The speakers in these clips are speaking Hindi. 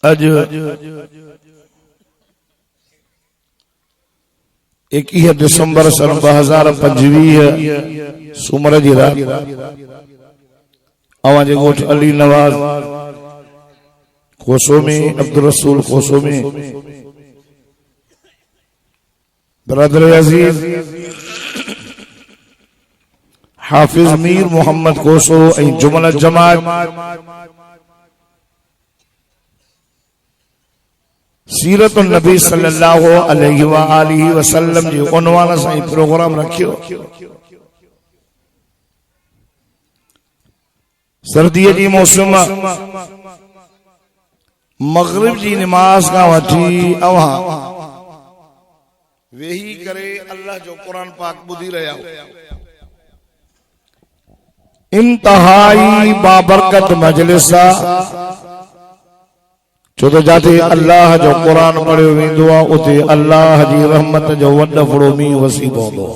अज 21 दिसंबर सन 2025 सूमर जी रात अवाजे गोठ अली नवाज कोसोमी अब्दुल रसूल कोसोमी ब्रदर अजीज हाफिज मीर मोहम्मद कोसो जुमला जमात सीरत नबी सल्लल्लाहु अलैहि व आलिहि वसल्लम जी उनवान से प्रोग्राम रखियो। सर्दी जी मौसम मगरिब जी नमाज का वठी अवा वेही करे अल्लाह जो कुरान पाक बुधी रहा इंतहाई बाबरकत मजलिसा छो तो जाते अल्लाह जो कुरान पढ़ियो वेंदो आहे उते अल्लाह जी रहमत जो वॾो फड़ो मींहुं वसी पवंदो।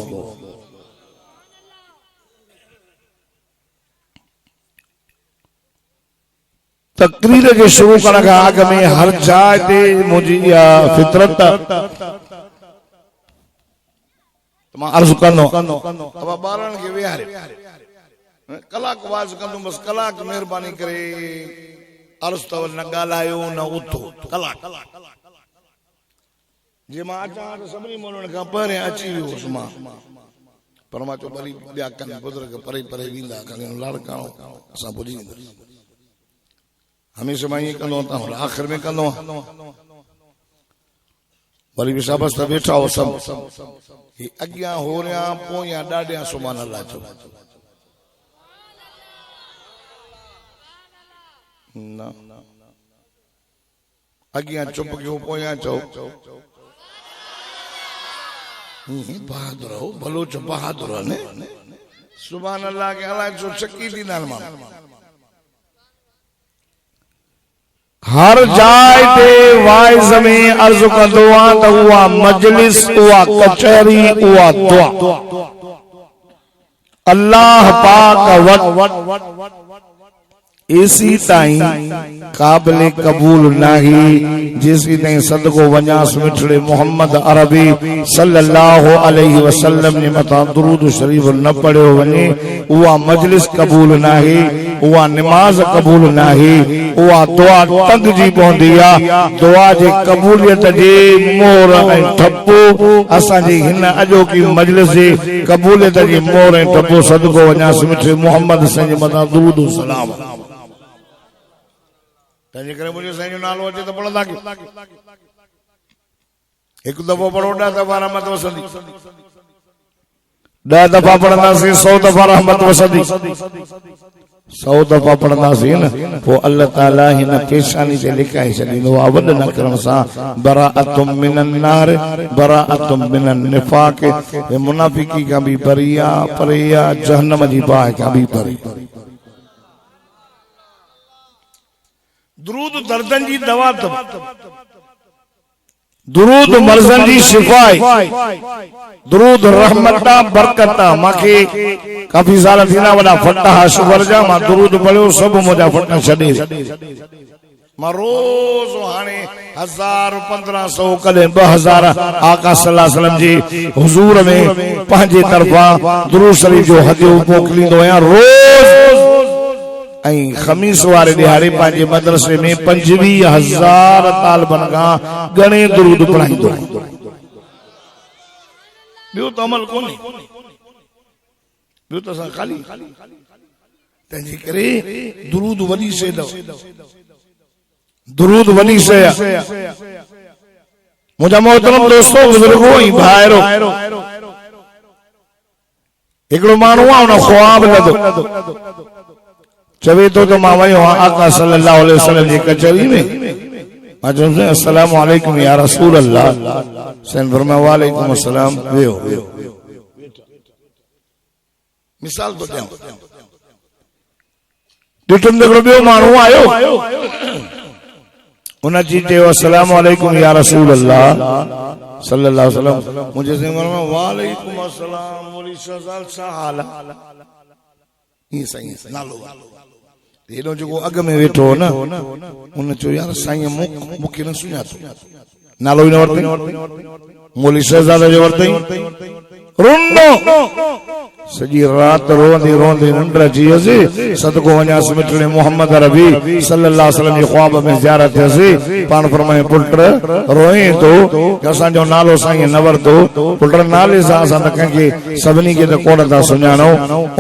तकरीर के शुरू करण खां अॻ में हर जाइ ते मुंहिंजी इहा फितरत मां अर्ज़ कंदो अब ॿारनि खे विहारे कलाक वाज़ कंदुमि बस कलाक महिरबानी करे अर्ज़ अथव न ॻाल्हायो न उथो कलाक जे मां अचां त सभिनी माण्हुनि खां पहिरियों अची वियुसि मां पर मां चयो वरी ॿिया कनि बुज़ुर्ग परे परे वेंदा लाड़काणो असां पुॼी वेंदासीं हमेशह मां ईअं कंदो आहियां आख़िर में कंदो आहियां वरी बि शाबस त वेठा हो सभु अॻियां हो रहिया पोयां ॾाढियां सुभाणे अल्लाह चओ न अॻियां चुप कयो पोयां चओ बहादुर हो बलोच बहादुर ने सुभाणे अल्लाह के अलाए छो चकी ॾींदा आहिनि माण्हू हर जाइ ते वाइज़ में अर्ज़ कंदो आहियां त उहा मजलिस उहा कचहरी उहा दुआ अल्लाह पाक वटि एसी ताईं काबिल कबूल नहीं जेसी ताईं सदको वञास मिठड़े मोहम्मद अरबी सल्लल्लाहु अलैहि वसल्लम ने मथा दुरूद शरीफ न पढ़ियो वञे उहा मजलिस कबूल नहीं उहा नमाज कबूल नहीं उहा दुआ टंग जी पवंदी आहे। दुआ जे कबूलियत जे मोहर ऐं ठप्पो असांजी हिन अॼोकी मजलिस जे कबूलियत जी मोहर ऐं ठप्पो सदको वञास मिठड़े मोहम्मद साईं जे मथा दुरूद सलाम तंहिंजे करे मुंहिंजो साईं जो नालो अचे त पढ़ंदा कयो हिकु दफ़ो पढ़ो 10 दफ़ा रहमत वसंदी 10 दफ़ा पढ़ंदासीं 100 दफ़ा रहमत वसंदी 100 दफ़ा पढ़ंदासीं न पोइ अल्लाह ताला हिन पेशानी ते लिखाए छॾींदो आहे वॾ न करण सां बराअतुम मिनन नार बराअतुम मिनन निफाक मुनाफिकी खां बि परे आहे परे आहे जहन्नम जी बाहि खां बि परे। दुरूद दर्दन जी दवा तब दुरूद मर्जन जी शिफाई दुरूद रहमता बरकता माखे काफी साल थीना वडा फटा शुगर जा मां दुरूद पढ़ियो सब मुजा फटा छडे मां रोज हाने 1000 1500 कदे 2000 आका सल्लल्लाहु अलैहि वसल्लम जी हुजूर में पंहिंजे तरफा दुरूद शरीफ जो हदियो मोकलींदो आहियां रोज ऐं खमीस वारे दिहाड़े पंहिंजे मदरसे में 25,000 तालिबन खां घणे दुरूद पढ़ाईंदो ॿियो त अमल कोन्हे ॿियो त असां ख़ाली तंहिंजे करे दुरूद वॾी शइ अथव दुरूद वॾी शइ आहे। मुंहिंजा मोहतरम दोस्तो बुज़ुर्गो ऐं भाइरो हिकिड़ो माण्हू आहे उन ख्वाब लधो चवे तो मां वयो आका सल्लल्लाहु अलैहि वसल्लम जी कचहरी में मां चयो अस्सलाम वालेकुम या रसूल अल्लाह सैन फरमाया वालेकुम अस्सलाम वेहो मिसाल तो ॾियां ॾिठुम हिकिड़ो ॿियो माण्हू आयो उन जी चयो अस्सलाम वालेकुम या रसूल अल्लाह सल्लल्लाहु अलैहि वसल्लम मुंहिंजे सैन फरमाया वालेकुम अस्सलाम मोली शहजाद छा हाल आहे ईअं सही नालो हेॾो जेको अॻ में वेठो हो न उन चयो यार साईं मूंखे न सुञातो नालो ई न वरितई मौली शहज़ादे जो वरितई रुनो सॼी रात रोंदे रोंदे निंड अची वियसि सदको वञासि मिठड़े मोहम्मद अरबी सल्लल्लाहु अलैहि वसल्लम जी ख्वाब में ज़ियारत थियसि पाण फरमाए पुट रोए तो असांजो नालो साईं न वरितो पुट नाले सां असां त कंहिंखे सभिनी खे त कोन था सुञाणो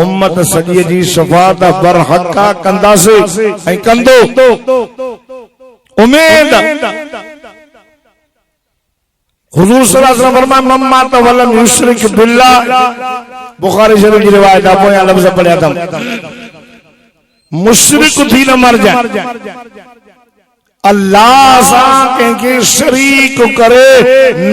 उम्मत सॼीअ जी शफ़ाअत बरहक़ा कंदासीं ऐं कंदो उमेद हुजूर सल्लल्लाहु अलैहि वसल्लम फरमाए मम्मा तवल्लम युशरिक बिल्लाह बुखारी शरीफ की रिवायत आपको यहाँ लफ्ज़ पढ़ा था मुशरिक थी न मर जाए अल्लाह सा के शरीक करे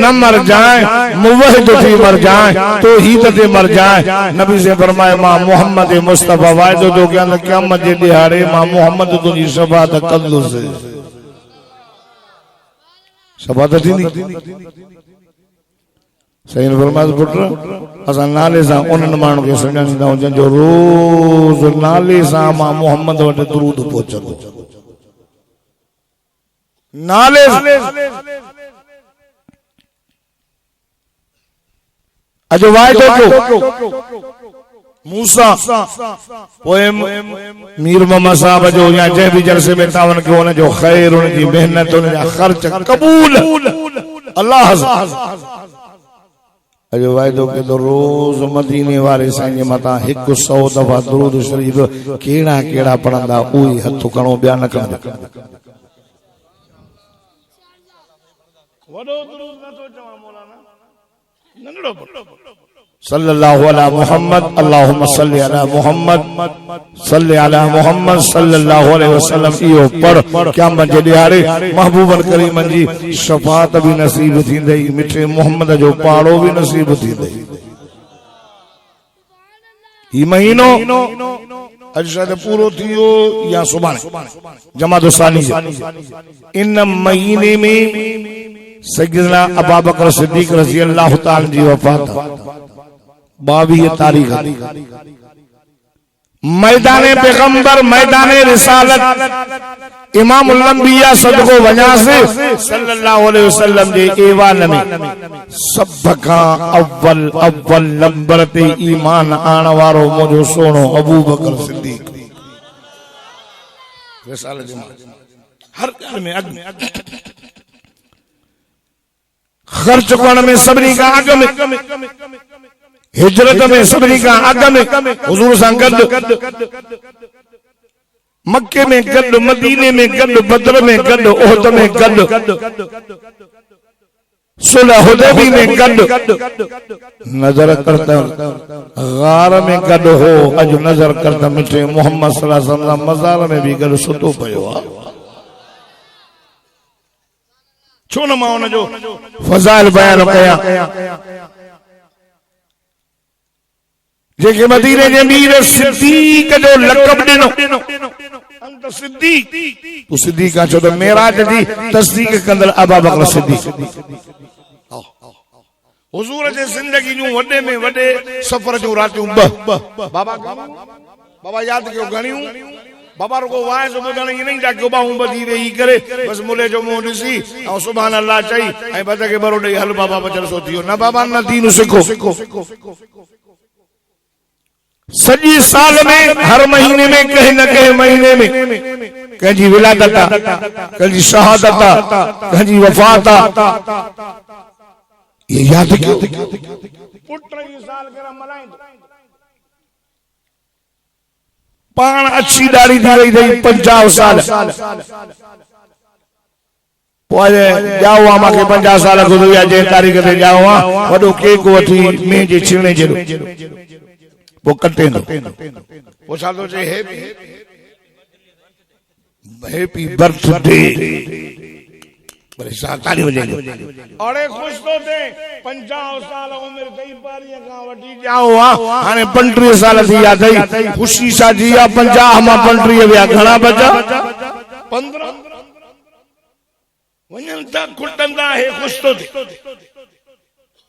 न मर जाए मुवहिद थी मर जाए तो ही ते मर जाए नबी से फरमाए मां मोहम्मद मुस्तफा वायदो तो क्या क़यामत जे दिहाड़े मां मोहम्मद तुझी शफाअत कंदुसि शफाअत थींदी सही फरमायो पुट असां नाले सां उन्हनि माण्हुनि खे सुञाणींदा आहियूं जंहिंजो रोज़ नाले सां मां मोहम्मद वटि दुरूद पहुचंदो नाले अॼु वाइदो कयो मूसा पोइ मीर मोहम्मद साहब जो या जंहिं बि जलसे में तव्हां खे हुनजो ख़ैर हुनजी महिनत हुनजा ख़र्च क़बूल अल्लाह अॼु वाइदो के तो रोज मदीने वाले साईं जे मथां 100 दफ़ा दुरूद शरीफ कहिड़ा कहिड़ा पढ़ंदा उहे हथ खणो ॿिया न कंदा वॾो दुरूद नथो चवां मौलाना नंढड़ो सल्लल्लाहु अला मोहम्मद अल्लाहुम्मा सल्ली अला मोहम्मद सल्ली अला मोहम्मद सल्लल्लाहु अलैहि वसल्लम इहो पढ़ क़यामत जे ॾियारे महबूबन करीमन जी शफाअत भी नसीब थींदई मिठे मोहम्मद जो पाड़ो भी नसीब थींदई ही महीनो अॼु शायद पूरो थियो या सुभाणे जमात सानी इन महीने में सैयदना अबू बकर सिद्दीक रज़ी अल्लाह ताला जी वफ़ात 22 तारीख मैदान पैगंबर मैदान रिसालत इमामुल अंबिया सदको वञासे सल्लल्लाहु अलैहि वसल्लम जे ऐवान में सब खां अव्वल नंबर ते ईमान आण वारो मुंहिंजो सोनो अबू बकर सिद्दीक रिसालत हर ॻाल्हि में अॻु खर्च करण में सभिनी खां अॻु में हिजरत में सभिनी खां अॻु में हुजूर सां गॾु मक्के में गॾु मदीने में गॾु बदर में गॾु उहद में गॾु सुलह हुदैबी में गॾु नजर करता गार में गॾु हो अॼु नजर करता मिठे मोहम्मद सल्लल्लाहु अलैहि वसल्लम मज़ार में भी गॾु सुतो पियो आहे छो न मां हुनजो फज़ाइल बयान कयां जेके मदीने जे मीर सिद्दीक जो लक़ब ॾिनो अंत सिद्दीक तू सिद्दीक छो त मेराज जी तस्दीक कंदड़ अबू बकर सिद्दीक हुजूर जे ज़िंदगी जूं वॾे में वॾे सफ़र जूं रातियूं बाबा याद कयो घणियूं बाबा रुको वाइस ॿुधण ई नहीं था बाहूं ॿधी वेही करे बस मुले जो मुंहुं ॾिसी ऐं सुभान अल्लाह चई ऐं बद खे बरो ॾेई हल बाबा बचल सो थियो न बाबा न दीन सिखो सॼी साल में हर महीने में कहीं न कहीं महीने में कंहिंजी विलादत कंहिंजी शहादत कंहिंजी वफ़ात ये याद कयो पुट जी साल केरा मल्हाईंदो पान अच्छी दाढ़ी थी रही थी 50 साल पोइ जाओ मांखे 50 साल गुज़रिया जे तारीख़ ते जाओ वॾो केक वठी में जे छीणे जहिड़ो पोइ कटे पोइ छा थो चए हैप्पी बर्थडे ताली वॼाइजो अरे खुश तो थे 50 साल उम्र थई पारीअ खां वठी जाओ हाणे 35 साल थी या थई खुशी सां जी 50 मां 35 विया घणा बचा 15 वञन था खुटंदा है खुश तो थे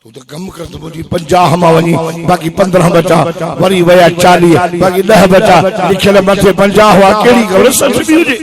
तू तो कम कर तो मुझी 50 मां वनी बाकी 15 बचा वरी वया 40 बाकी 10 बचा लिखल मथे 50 हुआ केड़ी खबर सच भी हुजे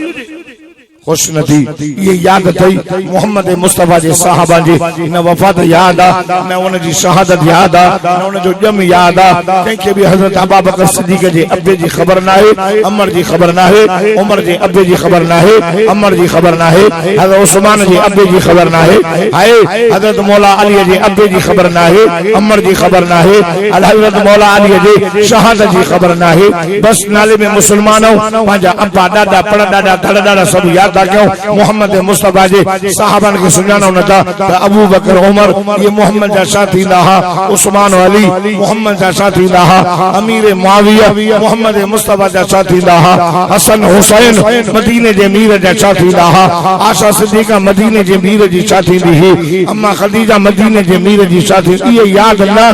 खुश न थी ये याद थई मोहम्मद मुस्तफा जे साहबा जी न वफात याद आ न उन जी शहादत याद आ न उन जो जम याद आ कंखे भी हजरत अबू बकर सिद्दीक जे अब्बे जी खबर ना है अमर जी खबर ना है उमर जे अब्बे जी खबर ना है अमर जी खबर ना है हजरत उस्मान जी अब्बे जी खबर ना है हाय हजरत मौला अली जी अब्बे जी खबर ना है अमर जी खबर ना है हजरत मौला अली जी शहादत जी खबर ना है बस नाले में मुसलमानों पांजा अब्बा दादा पड़ दादा धड़ दादा सब याद क्यों मोहम्मद मुस्तफा जे साहबन के सुनाना न था अबू बकर उमर ये मोहम्मद जा साथी रहा उस्मान अली मोहम्मद जा साथी रहा अमीर मुआविया मोहम्मद मुस्तफा जा साथी रहा हसन हुसैन मदीने जे मीर जा साथी रहा आशा सिद्दीका मदीने जे मीर जी साथी रही अम्मा खदीजा मदीने जे मीर जी साथी ये याद ना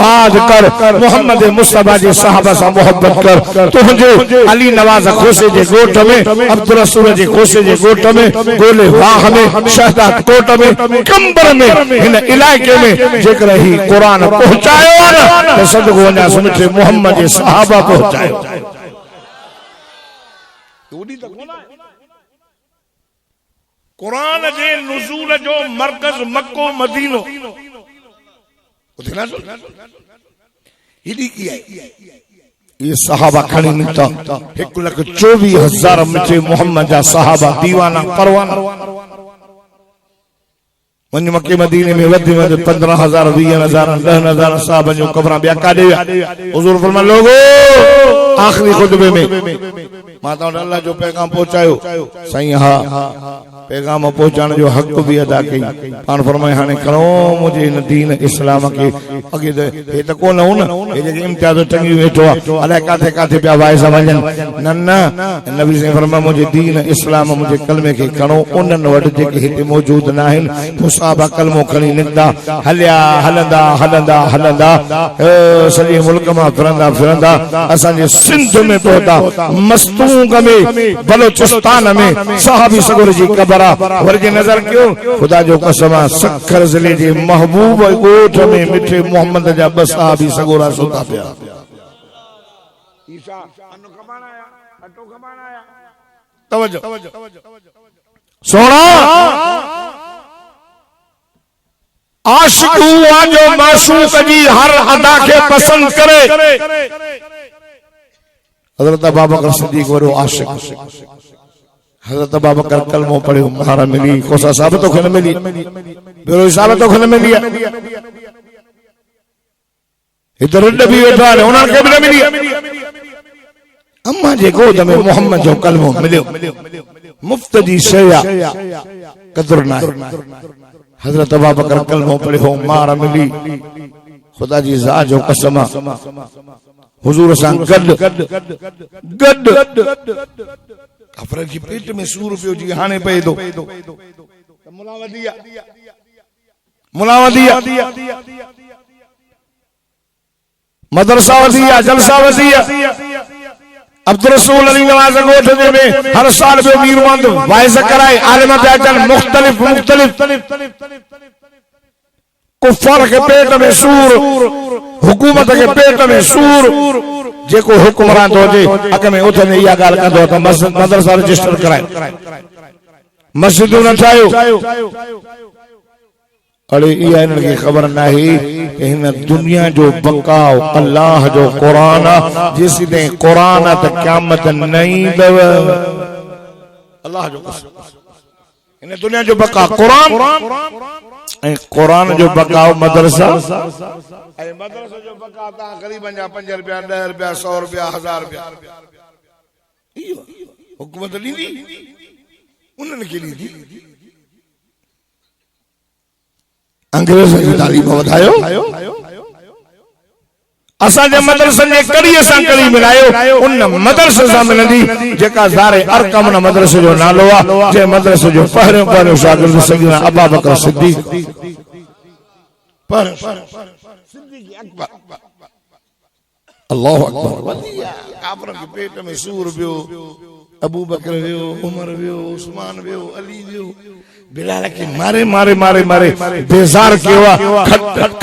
बात कर मोहम्मद मुस्तफा जे साहबा सा मोहब्बत कर तुझे अली नवाज खोसे जे गोठ में अब्दुल रसूल जे खोसे जे गोट में गोले वाह में शहदाद कोट में कंबर में इन इलाके में जेकर ही कुरान पहुंचायो ना तो सदको वना सुमिटे मोहम्मद जे सहाबा पहुंचायो कुरान जे नुज़ूल जो मरकज मक्को मदीनो उठना हिडी की है ये सहाबा खड़ी निकता 1,24,000 मिठे मोहम्मद जा सहाबा दीवाना परवाना वञ मक्के मदीने में वधि वधि 15,000 20,000 10,000 साहब जो कबरा बिया काडे हुजूर फरमान लोगो आखिरी खुतबे में माता अल्लाह जो पैगाम पहुंचायो सही हां पैगाम पहुंचाने जो हक भी अदा कई पान फरमाए हाने करो मुझे इन दीन इस्लाम के अगे हे त कोन हो न हे जे इम्तियाज टंगी वेठो अले काथे काथे पिया वाय समझन नन्ना नबी से फरमाया मुझे दीन इस्लाम मुझे कलमे के करो उनन वड जे के हिते मौजूद ना आहिन मुसाबा कलमो खणी निकदा हल्या हलंदा हलंदा हलंदा सॼे मुल्क मां फिरंदा फिरंदा असां जे सिंध में पहुता मस्तूंग में बलोचिस्तान में साहबी सगोर जी कबर वर्जे नजर क्यों खुदा जो कसम सखर जिले जे महबूब गोठ में मिठे मोहम्मद जा बसा भी सगोरा सुता पिया ईसा अनु कमाना आया अटो कमाना आया तवज्जो सोना आशिक हुआ जो माशूक जी हर अदा के पसंद करे हजरत अबू बकर सिद्दीक वरो आशिक हजरत अबू बकर कलमो पढ़े महारा मिली कोसा साहब तो खन मिली बेरो साहब तो खन मिली इधर नबी वेठा है उन्हनि खे भी मिली अम्मा जे गोद में मोहम्मद जो कलमो मिलियो मुफ्त जी शया कदर ना हजरत अबू बकर कलमो पढ़े हो महारा मिली खुदा जी जा जो कसम हुजूर सा गड कफर जी पेट में सूर पियो जी हाने पे दो मुलावदिया मदरसा वदिया जलसा वदिया अब्दुल रसूल अली नवाज गोठ में हर साल पे मीरमंद वाइज कराए आलिम बैठन मुख्तलिफ कुफर के पेट में सूर हुकूमत के पेट में सूर जेको हुक्मरान तो जे अग में उठने या गाल कंदो त मदरसा रजिस्टर कराए मस्जिद न ठायो अरे इहा इन्हनि खे ख़बर नाहे हिन दुनिया जो बकाउ अल्लाह जो कुरान जेसी ताईं कुरान त क़यामत न ईंदव अल्लाह जो हिन दुनिया जो बका कुरान ऐं कुरान जो बकाउ मदरसा ऐं मदरसा जो बका ता ग़रीबन जा 5 रुपया 10 रुपया 100 रुपया 1000 रुपया इहो हुकूमत ॾींदी उन्हनि खे ॾींदी अंग्रेज जी तालीम वधायो असांजे मदरसनि जे कड़ीअ सां कड़ी मिलायो उन मदरसे सां मिलंदी जेका ज़ारे अरकम न मदरसे जो नालो आहे जे मदरसे जो पहिरियों शागिर्द सैयदना अबू बकर सिद्दीक पर सिद्दीक अकबर अल्लाहु अकबर वदिया काफरन के पेट में सूर पियो अबू बकर वियो, उमर वियो, उस्मान वियो, अली वियो, बिलाल के मारे मारे मारे मारे बेजार किया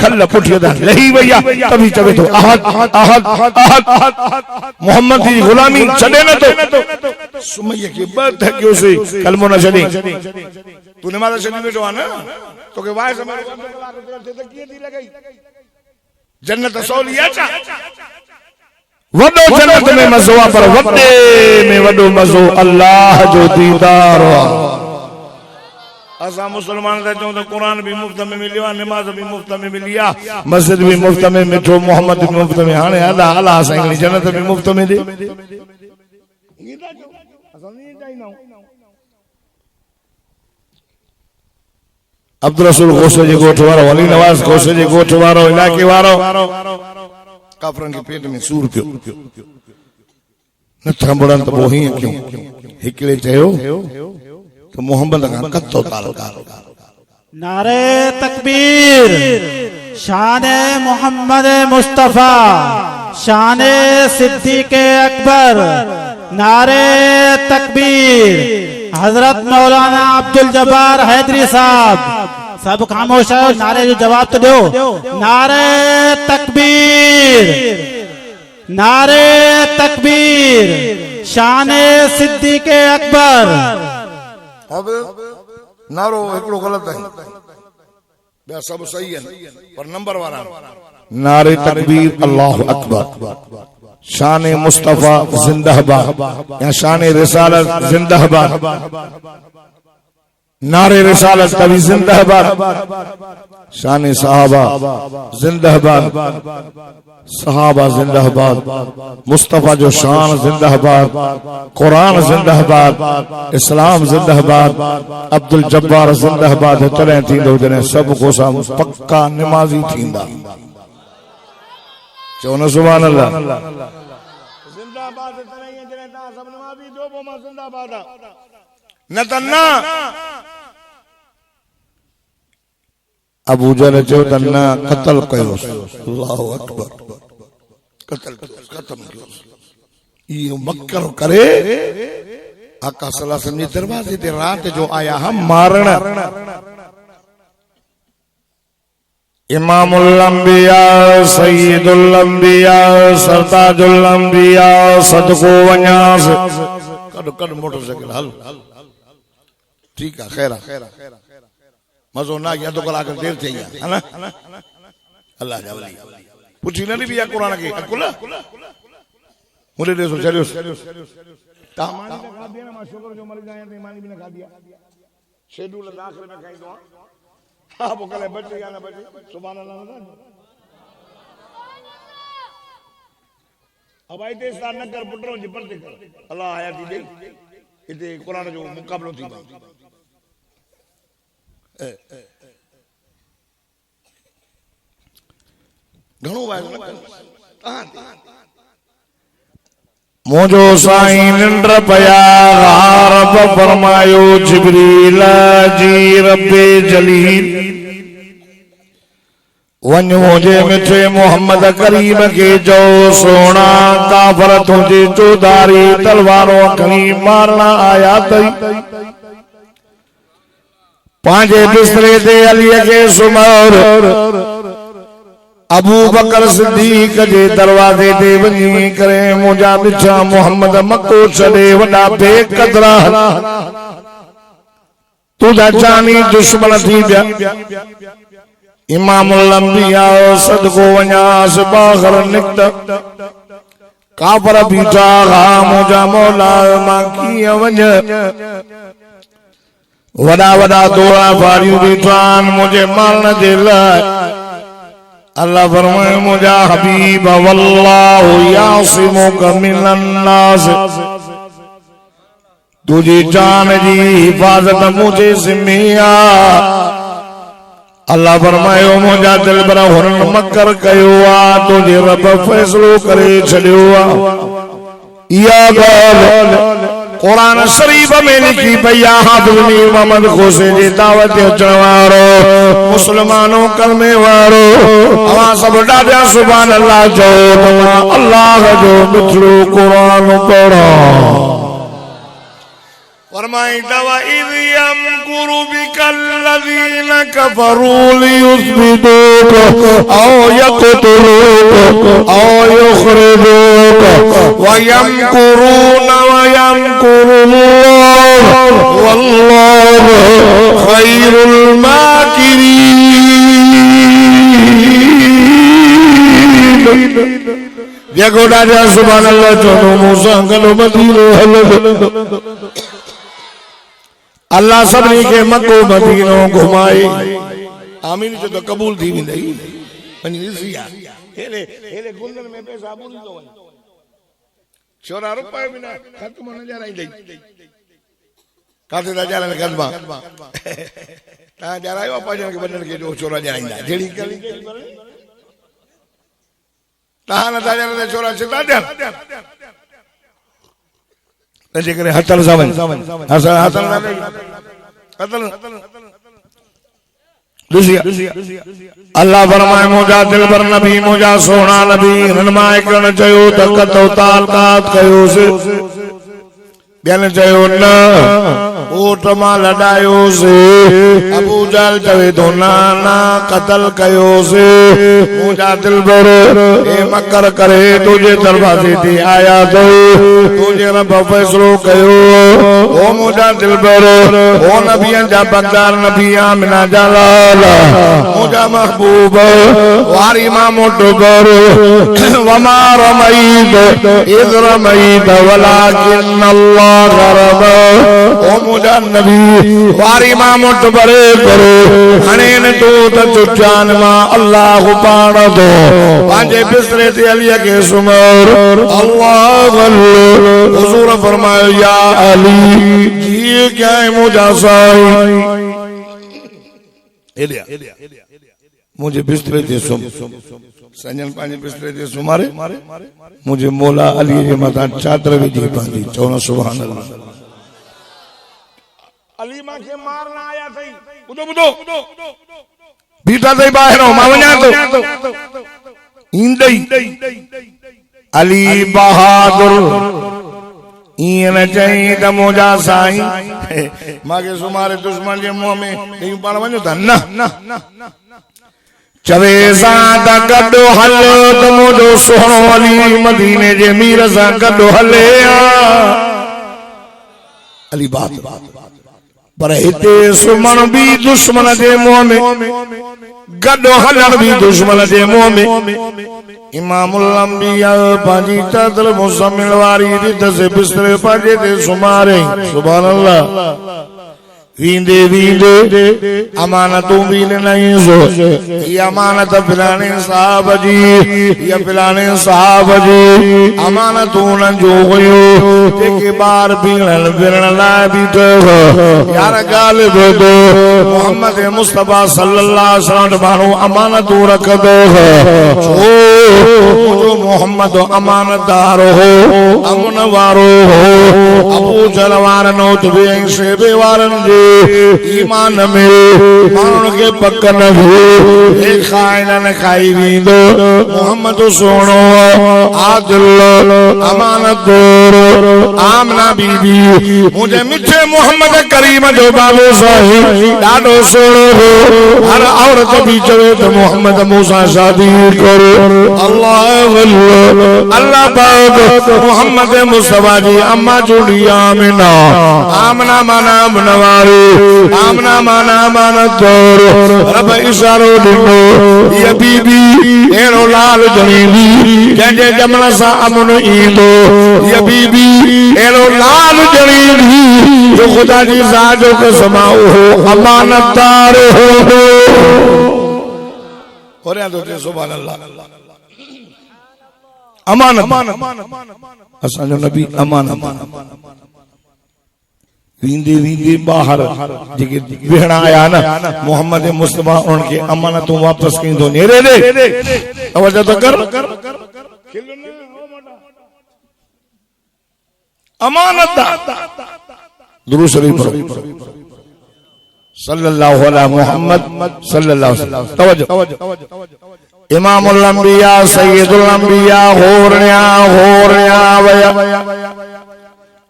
खल पुठिया दा लही भैया तभी चवे तो अहद अहद अहद मोहम्मद की गुलामी छड़े न तो सुमैया की बात है कि उसे कलमो न छड़ी तू नमाज छड़ी बैठो आना तो के वाय समय तो किए दी लगाई जन्नत सौलिया चा वडो जन्नत में मज़ो पर वडे में वडो मज़ो अल्लाह जो दीदार असा मुसलमान रहते तो कुरान भी मुफ्त में मिलियो, नमाज भी मुफ्त में मिलिया, मस्जिद भी मुफ्त में मिठो, मोहम्मद भी मुफ्त में, हाने अल्लाह अल्लाह साईं जन्नत भी मुफ्त में दे। अब्दुल रसूल गोसे जे गोठ वारो, अली नवाज गोसे जे गोठ वारो, इलाके वारो काफरन के पेट में सूर पियो न थंबड़न तो वो ही क्यों हिकले चयो तो मोहम्मद का कत्तो ताल नारे तकबीर शान मोहम्मद मुस्तफा शान सिद्दीक अकबर नारे तकबीर हजरत मौलाना अब्दुल जब्बार हैदरी साहब सब खामोश है नारे जो जवाब तो दो नारे तकबीर नारे तकबीर शान सिद्दीक अकबर अब नारो एकड़ो गलत है बे सब सही है पर नंबर वाला नारे तकबीर अल्लाह अकबर शान मुस्तफा जिंदाबाद या शान रिसालत जिंदाबाद नारे रिसालत तभी जिंदाबाद शान सहाबा जिंदाबाद सहाबा जिंदाबाद मुस्तफा जो शान जिंदाबाद कुरान जिंदाबाद इस्लाम जिंदाबाद अब्दुल जब्बार जिंदाबाद तॾहिं थींदो जॾहिं सभु को सां पक्का निमाज़ी थींदा चओ न सुभान अल्लाह जिंदाबाद तॾहिं जॾहिं तव्हां सभु निमाज़ी थियो पोइ मां जिंदाबाद न त न अबू जहल चयो त न क़त्ल कयोसि अल्लाहु अकबर क़त्ल ख़त्म कयोसि इहो मकर करे आका सल्लल्लाहु अलैहि वसल्लम जे दरवाजे ते रात जो आया हम मारण इमामुल अंबिया सय्यदुल अंबिया सरताजुल अंबिया सदको वञास कड मोटरसाइकिल हल ठीक है खैर मज़ो ना गया तो कलाक देर थी है ना अल्लाह जा वली पूछी न भी कुरान के अकुल मुरे दे सो चलियो तामानी ने खा दिया ना मां शुक्र जो मर जाए तो ईमानी भी ने खा दिया शेड्यूल आखिर में खाई दो हां वो कले बच्चे या ना बच्चे सुभान अल्लाह ना अब आई ते सार न कर पुटरो जी पर कर अल्लाह आया दी दे इते कुरान जो मुकाबलो थी घणो वाइदो न मुझो साईं निंड पया रब फरमायो जिब्रील जी रब्बे जलील वन मुझे मिठे मोहम्मद करीम के जो सोना काफर तुझे चौधारी तलवारों खणी मारना आया तई पांचे बिस्तरे ते अली के सुमर अबू बकर सिद्दीक जे दरवाजे ते वञी करे मुंहिंजा बिछा मोहम्मद मको छॾे वॾा बेक़दरा तुझा जानी दुश्मन थी पिया इमामुल अंबिया सदको वञास ॿाहिर निकिता काफर बीठा हा मुंहिंजा मौला मां कीअं वञा वड़ा वड़ा दोड़ा फाड़ियूं बीठा मुझे मारण जे लाइ अल्लाह फरमाए मुझा हबीब वल्लाहु यासिमुका मिनन नास तुझी जान जी हिफाजत मुझे ज़िम्मे आ अल्लाह फरमायो मुझा दिल पर हुरन मकर कयो आ तुझे रब फैसलो करे छड़ियो आ इया ॻाल्हि कुरान शरीफ में लिखी भैया हाफिज़ मोहम्मद खोसे जी दावत अचण वारो मुसलमानों कलमे वारो अवां सब ॾाढा सुभान अल्लाह जो अल्लाह जो मिठड़ो कुरान पढ़ो फरमाई दवा इदियम गुरु बिकल्लदीन कफरू लियुस्बिदूक औ यक़तलूक औ युखरिजूक व यमकुरून व यमकुरुल्लाह वल्लाहु खैरुल माकिरीन। देखो राजा सुभान अल्लाह चोनो मूसा गलो मदीनो अल्लाह सबनी के मक्को मदीनो घुमाए आमीन जो तो कबूल थी भी नहीं वनी रिसिया हेले हेले गुंदन में पैसा बुरी तो वनी 4 रुपए बिना खत्म न जा रही काते दा जा रहा कदमा ता जा रहा हो पाजन के बंदन के जो 4 जा रही जेड़ी कली ता ना ता जा रहा 4 चिता दे करे हतल सावन हसन हतल ना हतल अल्लाह फरमाए मुझा दिल पर नबी मुझा सोना नबी रहनुमाई करण चयो त कतो तालकात कयो से ॿियनि चयो न ऊट मां लॾायोसे अबू जहल चवे थो न न क़तल कयोसे मुंहिंजा दिलबर हे मकर करे तुंहिंजे दरवाज़े ते आया तो तुंहिंजे रब फ़ैसिलो कयो ओ मुंहिंजा दिलबर ओ नबियनि जा बगदार नबी आमिना जा लाल मुंहिंजा महबूब वारी मां मोटो कर वमा रमईत इज़ रमईत वलाकिन अल्लाह गरब ओ मुझा नबी वारी मां मुठ बरे करो हणे न तो त चुचान मां अल्लाह पाण दो पंहिंजे बिस्तरे ते अली के सुमर अल्लाह हुजूर फरमायो या अली ये क्या है मुझा साईं एलिया मुझे बिस्तरे ते सुम संजन पंहिंजे बिस्तरे ते सुमारे मुझे मौला अली जे मथां चादर विझी पांदी चवण सुभान अल्लाह अली मां के मारना आया थई बुधो बुधो बीठा थई बाहर मां वञा तो ईंदई अली बहादुर ईअं न चई त मुंहिंजा साईं मांखे सुमारे दुश्मन जे मुंहं में ॾेई पाण वञो था न चवे सां त गॾु हल त मुंहिंजो सुहिणो अली मदीने जे मीर सां गॾु हले अली बात पर हिते सुमण भी दुश्मन जे मुंह में गॾु हलण भी दुश्मन जे मुंह में इमामुल अंबिया पंहिंजी चादर मुज़म्मिल वारी रिद से बिस्तरे पंहिंजे ते सुमारे सुभान अल्लाह वींदे वींदे अमानतूं भी नहीं सो ये अमानत फिलाने साहब जी ये फिलाने साहब जी अमानतूं न जो हुयो जेके बार बीहण फिरण लाइ बीठो यार ॻाल्हि ॿुधो मोहम्मद मुस्तफा सल्लल्लाहु अलैहि वसल्लम माण्हू अमानतूं रखंदो छो मोहम्मद अमानतदार हो अमन वारो हो अबू जहल वारनि उतबे ऐं शेबे वारनि जे ईमान में माण्हुनि खे पक न हुई खाइण न खाई वेंदो मोहम्मद सोणो आदिल अमानतदार आमना बीबी मुंहिंजे मिठे मोहम्मद करीम जो बाबो साईं ॾाढो सोणो हो हर औरत बि चवे त मोहम्मद मूंसां शादी करो अल्लाह अल्लाह पाक मोहम्मद मुस्तफा जी अम्मा जुड़ी आमिना आमना माना बनवारी आमना माना अमानतदार रब इशारो ॾिनो ये बीबी अहिड़ो लाल जणींदी जंहिंजे ॼमण सां अमन ईंदो ये बीबी अहिड़ो लाल जणींदी जो ख़ुदा जी ज़ात जो कसम हो अमानतदार हो सुभान अल्लाह अमानत असांजो नबी अमानत वींदे वींदे बाहर जेके विहण आया न मोहम्मद मुस्तफा उनके अमानतूं वापस कईंदो नेरे दे तवज्जो तो कर अमानत दुरूद शरीफ पढ़ो सल्लल्लाहु अलैहि मुहम्मद सल्लल्लाहु अलैहि वसल्लम तवज्जो इमामुल अंबिया सय्यदुल अंबिया होरण्या वया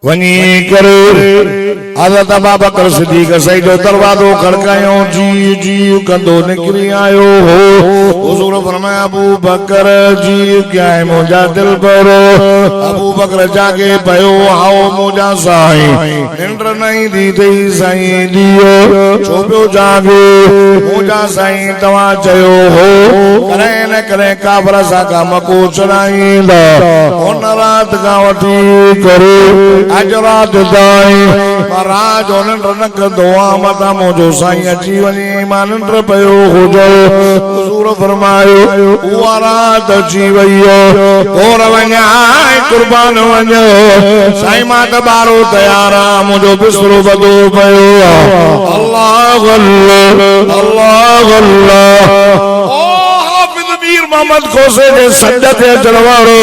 वनी करे हज़रत अबू बकर सिद्दीक़ सही जो दरवाज़ो खड़कायो जी जी कंदो निकरी आयो हो हुजूर फरमाया अबू बकर जी क्या है मुझा दिल पर अबू बकर जाके भयो आओ मुझा साईं निंड नहीं दी थई साईं दियो छो पियो जागे मुझा साईं तवा चयो हो करे न करे काफर सा का मको चढ़ाईंदा उन रात का वठी करे अज रात ताईं राज निंड न कंदो मता मुझो साईं अची वञे मां निंड पयो हुजो हुजूर फरमायो उहा रात अची वई और वञा कुर्बान वञो साईं मां त ॿारो तयार आहे मुंहिंजो बिस्तरो बधो पियो अल्लाह अल्लाह अल्लाह अल्लाह मोहम्मद खोसे जे सजदे ते अचण वारो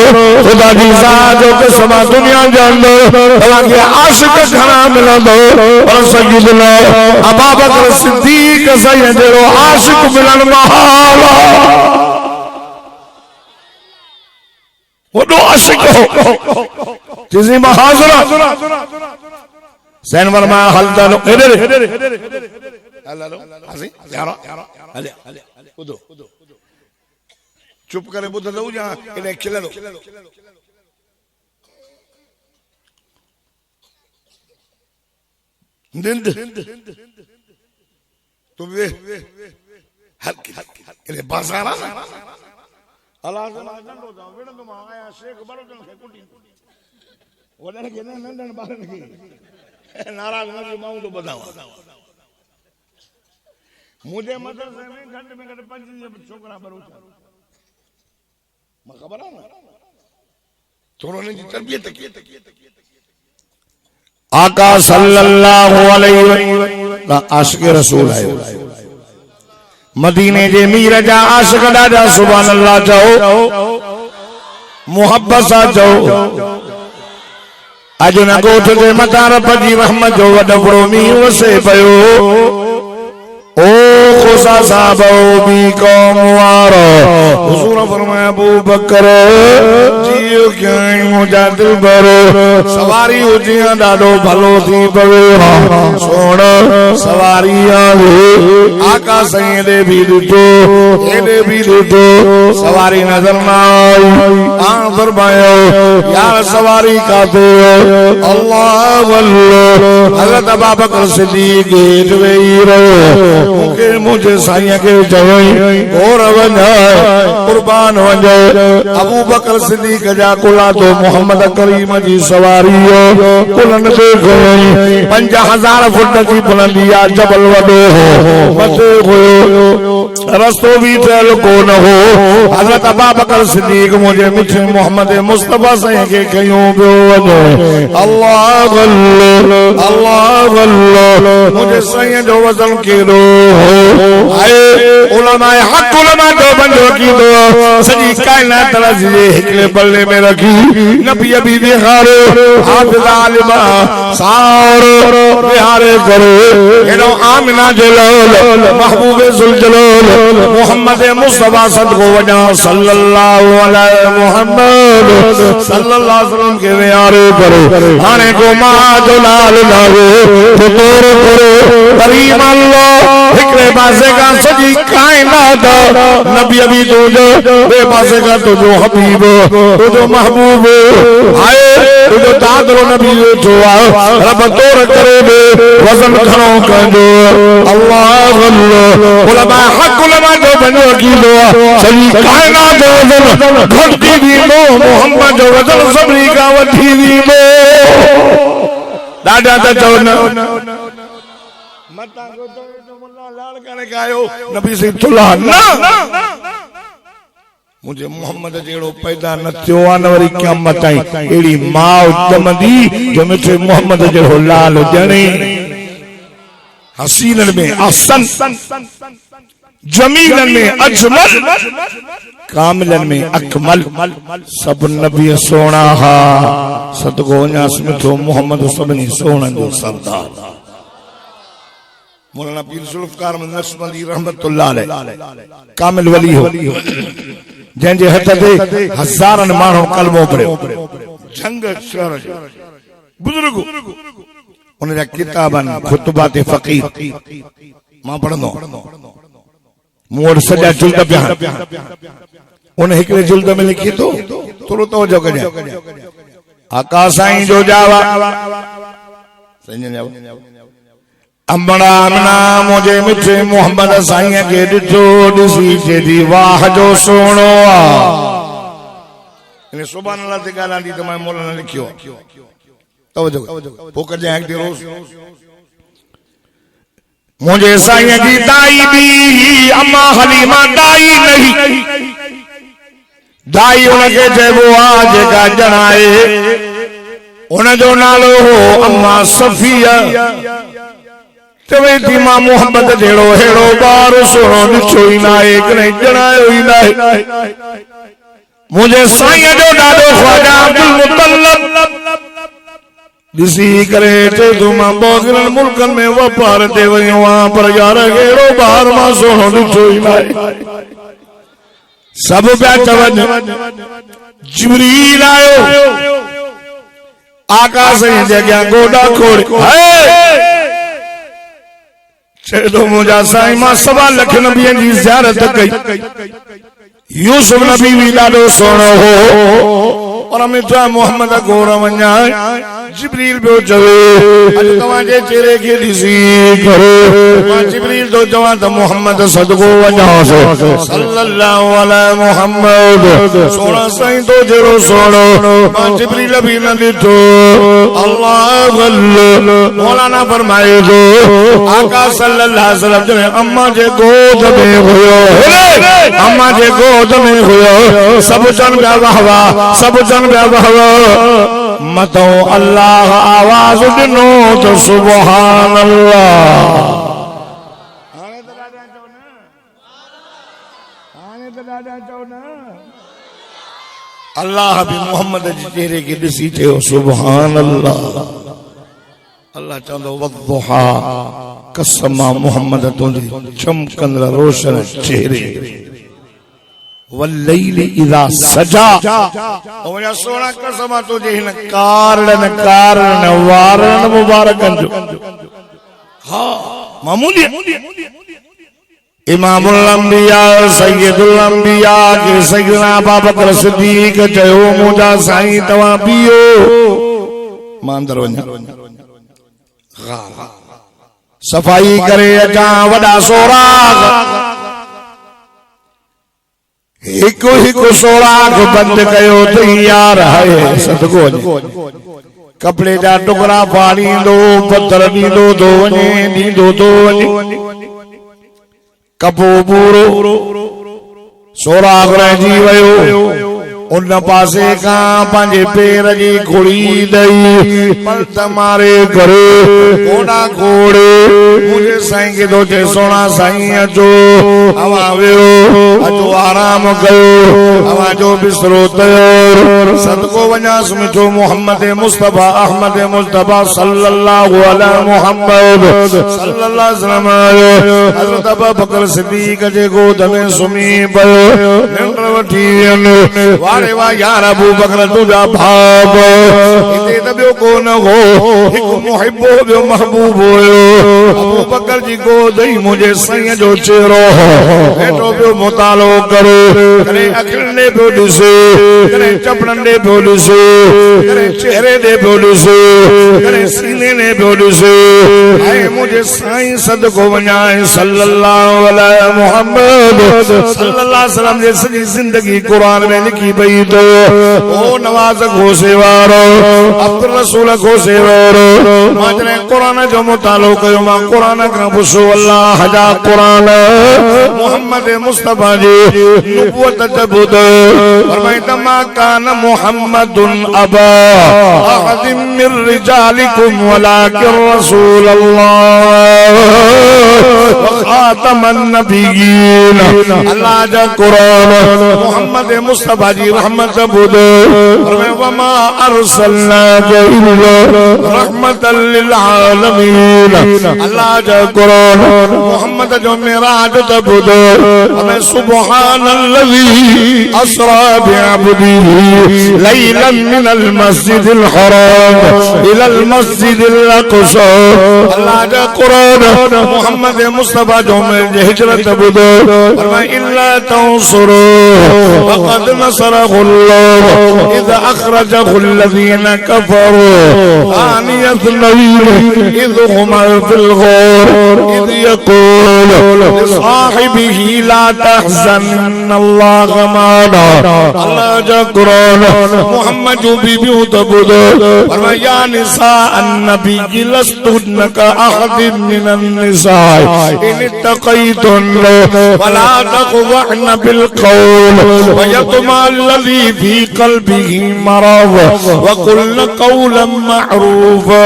खुदा जी ज़ात जो कसम दुनिया जे अंदर तव्हांखे आशिक घणा मिलंदो पर सय्यदना अबू बकर सिद्दीक़ साईं जहिड़ो आशिक मिलण महाल वॾो आशिक हो जिसी महाज़रा सैन वर्मा हलदा नो हेडे हलो हसी यारो हले उदो चुप करे बुध दो जा इने खिलनो निंद तुम वे हल्की इने बाजारा अल्लाह सला नंडो दा वेण तो आया शेख बरोदन के कुटी वडन के नंदन बारन के नाराज न माऊ तो बताओ मुझे मदरसे में घंटे में 5 छोकरा बरोचा खबर है ना थोड़ा ने तरबियत की आका सल्लल्लाहु अलैहि वसल्लम आशिक रसूल आयो मदीने जे मीर जा आशिक ॾाढा सुभान अल्लाह चओ मोहब्बत सां चओ अज न गोठ जे मथां रब जी रहमत जो वॾो बड़ो मींहुं वसे पियो ओ खुसा साहब भी कौम वारो हुजूर फरमाया अबू बकर जियो क्या मुझा दिल भरो सवारी हुजिया ॾाढो भलो थी पवे सोण सवारी आका साईं दे भी ॾिठो एॾे भी ॾिठो सवारी नजर न आई आन फरमायो यार सवारी काथे अल्लाह अल्लाह हज़रत अबू बकर सिद्दीक़ हेठि वेही रहियो मुझे साईं के चवई और वञ कुर्बान वञ अबू बकर सिद्दीक़ जा कुला तो मोहम्मद करीम जी सवारी कुलन ते खई 5000 फुट जी बुलंदी आ जबल वॾो हो मथे हुयो रस्तो भी ठहियल कोन हो हज़रत अबू बकर सिद्दीक़ मुझे मिठे मोहम्मद मुस्तफा साईं के कयो पियो वञे अल्लाह अल्लाह अल्लाह अल्लाह मुझे साईं जो वज़न केॾो आए उलमाए हक उलमा जो बंदो की दो सजी कायनात रज़े हिकले बल्ले में रखी नबी अभी बिहारे हाफिज आलिमा सार बिहारे करे एनो आमिना जलाल महबूब जुल जलाल मोहम्मद मुस्तफा सदको वजा सल्लल्लाहु अलैहि मोहम्मद सल्लल्लाहु अलैहि वसल्लम के बिहारे करे हाने को मा जलाल लागे तो तोर करे करीम अल्लाह हिकरे पासे का सजी कायनात नबी अभी तुझो बे पासे का तुझो हबीब तुझो महबूब आए तुझो दादरो नबी जो रब तोर करे बे वजन खणो कंदो अल्लाह अल्लाह उलमा हक उलमा जो बनो की दो सजी कायनात जो वजन घटती भी मोहम्मद जो वजन सबरी का वठी भी दादा त चवना मता को तो मुल्ला लाल करे गायो नबी से तुला ना मुझे मोहम्मद जेड़ो पैदा न थियो आन वरी क़यामत ताईं एड़ी मां उतमदी जो मिठे मोहम्मद जेड़ो लाल जणे हसीनन में अहसन जमीलन में अजमल कामिलन में अकमल सब नबी सोना हा सदगो वञा मिठो मोहम्मद सभिनी सोहणनि जो सरदार मौलाना पीर जुल्फकार नक्शबंदी रहमतुल्लाह अलैह कामिल वली हो जंहिंजे हथ ते हज़ारनि माण्हू कलमो पढ़ियो जंग शहर जो बुजुर्ग उनजा किताबन खुतबात फ़क़ीह मां पढ़ंदो मूं वटि सॼा जुल्द पिया उन हिकिड़े जुल्द में लिखी थो थोरो तवजो कजां आका साईं जो जावा अमड़ा अमना मुझे मिठे मोहम्मद साईं के ॾिठो ॾिसी चेदी वाह जो सोणो आ इन सुभान अल्लाह ते ॻाल्हाईंदी त मां मौलाना लिखियो तवजो पोइ कजां हिकु रोज़ मुझे साईं की दाई भी अम्मा हलीमा दाई नहीं दाई उनके चइबो आहे जेका ॼणाए उनजो नालो हो अम्मा सफ़िया चवे थी मां मोहम्मद जहिड़ो अहिड़ो ॿार सुहिणो ॾिठो ई न आहे कॾहिं ॼणायो ई न आहे मुंहिंजे साईं जो ॾाढो ख्वाजा अब्दुल मुतल्लब ॾिसी करे चए थो मां ॿ मुल्कनि में वापार ते वियो आहियां पर यार अहिड़ो ॿार मां सुहिणो ॾिठो ई न आहे सब पिया चवनि जिब्रील आयो आकाश जे अॻियां गोॾा खोड़े चए थो मुंहिंजा साईं मां 1.25 लख नबियनि जी ज़ियारत कई यूसुफ नबी भी ॾाढो सुहिणो हो और मिठा मोहम्मद गोर वञा जिब्रील पियो चवे अॼु तव्हांजे चेहरे खे ॾिसी करे मां जिब्रील थो चवां त मोहम्मद सदको वञांसि सल्लल्लाहु अलैहि मोहम्मद सोना साईं तो जहिड़ो सुहिणो मां जिब्रील बि न ॾिठो अल्लाह मौलाना फरमाए थो आका सल्लल्लाहु अलैहि वसल्लम जॾहिं अम्मा जे गोद में हुयो अम्मा जे गोद में हुयो सभु चवनि पिया वाह वाह सभु चवनि पिया वाह वाह मतो अल्लाह आवाज ॾिनो त सुभान अल्लाह भी मोहम्मद जे चेहरे खे ॾिसी चयो सुभान अल्लाह अल्लाह चवंदो वद्दुहा कसम मोहम्मद तुंहिंजी चमकंदड़ रोशन चेहरे वल्लैली इज़ा सजा ओया सोना कसम तुझे हिन कारण वारण मुबारकन जो हां मामूली इमामुल अंबिया सय्यदुल अंबिया के सय्यदना अबू बकर सिद्दीक चयो मुंहिंजा साईं तव्हां पियो मां अंदर वञा सफ़ाई करे अचां वॾा सोराग हिकु हिकु सोराग बंद कयो तैयार है सदको कपड़े जा टुकड़ा फाड़ींदो पत्थर ॾींदो थो वञे ॾींदो थो वञे कपो पूरो सोराग रहिजी वियो उन पासे खां पंहिंजे पेर जी घुड़ी ॾेई पलट मारे करे घोड़ा घोड़े मुंहिंजे साईं खे थो चए सोना साईं अचो अवां वियो अचो आराम कयो अवां जो बिस्तरो तयार सदको वञासि मिठो मोहम्मद मुस्तफा अहमद मुस्तफा सल्लल्लाहु अलैहि मोहम्मद सल्लल्लाहु अलैहि वसल्लम हज़रत अबू बकर सिद्दीक जे गोद में सुम्ही पियो निंड वठी वियनि अरे वाह यार अबू बकर तुझा भाव इते त ॿियो कोन हो हिकु मुहिब ॿियो महबूब हुयो अबू बकर जी गोद ई मुंहिंजे साईं जो चेहरो वेठो पियो मुतालो करे कॾहिं अखियुनि ॾे पियो ॾिसे कॾहिं चपड़नि ॾे पियो ॾिसे कॾहिं चेहरे ॾे पियो ॾिसे कॾहिं सीने ॾे पियो ॾिसे ऐं मुंहिंजे साईं सदको वञाए सल्लल्लाहु अलैहि मुहम्मद सल्लल्लाहु अलैहि वसल्लम जे सॼी ज़िंदगी क़ुरान में लिखी पई ओ नवाज घोसे वारो अब्दुल रसूल घोसे वारो मां जॾहिं क़ुरान जो मुतालो कयो मां क़ुरान खां पुछो अल्लाह जा क़ुरान मोहम्मद मुस्तफा जी नबूवत तबुद फरमाए त मा कान मुहम्मदुन अबा अहदिम मिर रिजालिकुम वलाकिन रसूल अल्लाह खातमन नबिय्यीन अल्लाह जा कुरान मोहम्मद मुस्तफा जी रहमत बुदो वमा अर्सलनाका इल्ला रहमतल लिल आलमीन अल्लाह जा कुरान मोहम्मद जो मेराज तबुदो हमें सुबहानल्लज़ी अस्रा बिअब्दिही लैलन मिनल मस्जिदिल हराम इलल मस्जिदिल अक़सा अल्लाह जा कुरान मोहम्मद मुस्तफा जो में हिजरत बुदो फरमाया इल्ला तंसुरू फक़द नसरहुल्लाह इज़ अख़रजहुल्लज़ीना कफ़रू आनियतनैन इज़ हुमा फिल गार इज़ यक़ूलु लिसाहिबिही ला तहज़न इन्नल्लाह माना अल्लाह जा कुरान मोहम्मद जो बीबी तबुदो फरमाया या निसा अन्नबी लस्तुन का अहदिन मिनन निसा इन तक़ैतुन वला तक़वअन बिल कौल वयतमा अल्लज़ी फी क़ल्बिही मरज़ वक़ुल्न क़ौलन मअरूफ़ा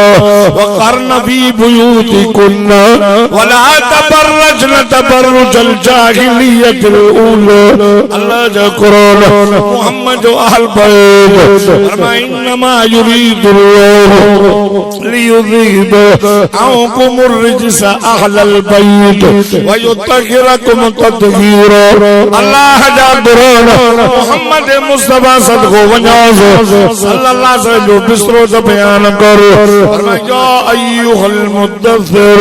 वक़र्न फी बुयूतिकुन्ना वला तबर्रजन तबर्रुजल जाहिलिय्यतिल ऊला अल्लाह जा कुरान मोहम्मद जो अहल बैत फरमाया इन्नमा युरीदुल्लाहु लियुज़हिबा अन्कुमुर रिज्स अहलल बैत व युत्तहिरकुम तत्हीरा अल्लाह जा कुरान मोहम्मद मुस्तफा सदको वञास सल्लल्लाहु अलैहि वसल्लम जो बिस्तरो से बयान करो फरमाया अय्युहल मुद्दस्सिर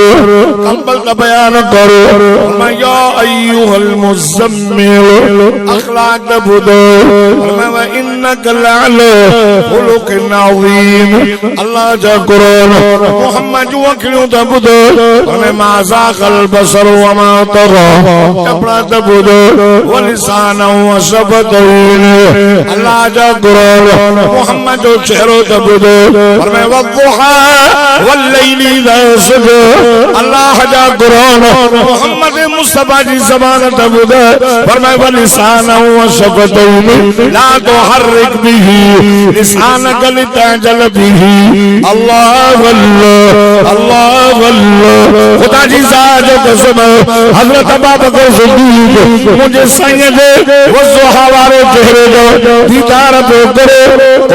कंबल का बयान करो फरमाया अय्युहल मुज़म्मिल अखलाक बुदो फरमाया इन्नका लअला खुलुकिन अज़ीम अल्लाह जा कुरान मोहम्मद जो अखियों तबुदो फरमाया मा ज़ाक़ल बसर व मा तग़ा कपड़ा तबुदो व लिसाना व शफ़तैन अल्लाह जा कुरान मोहम्मद जो चेहरो तबुदो फरमाया वद्दुहा वल्लैलि इज़ा सजा अल्लाह जा कुरान मोहम्मद मुस्तफा जी ज़बान तबुदो फरमाया व लिसाना व शफ़तैन ला तुहर्रिक बिही लिसानका लितअजल बिही अल्लाह अल्लाह अल्लाह अल्लाह खुदा जी साज कसम हजरत अबू बकर सिद्दीक मुझे संग दे वो सुहावारे चेहरे जो दीदार पे करे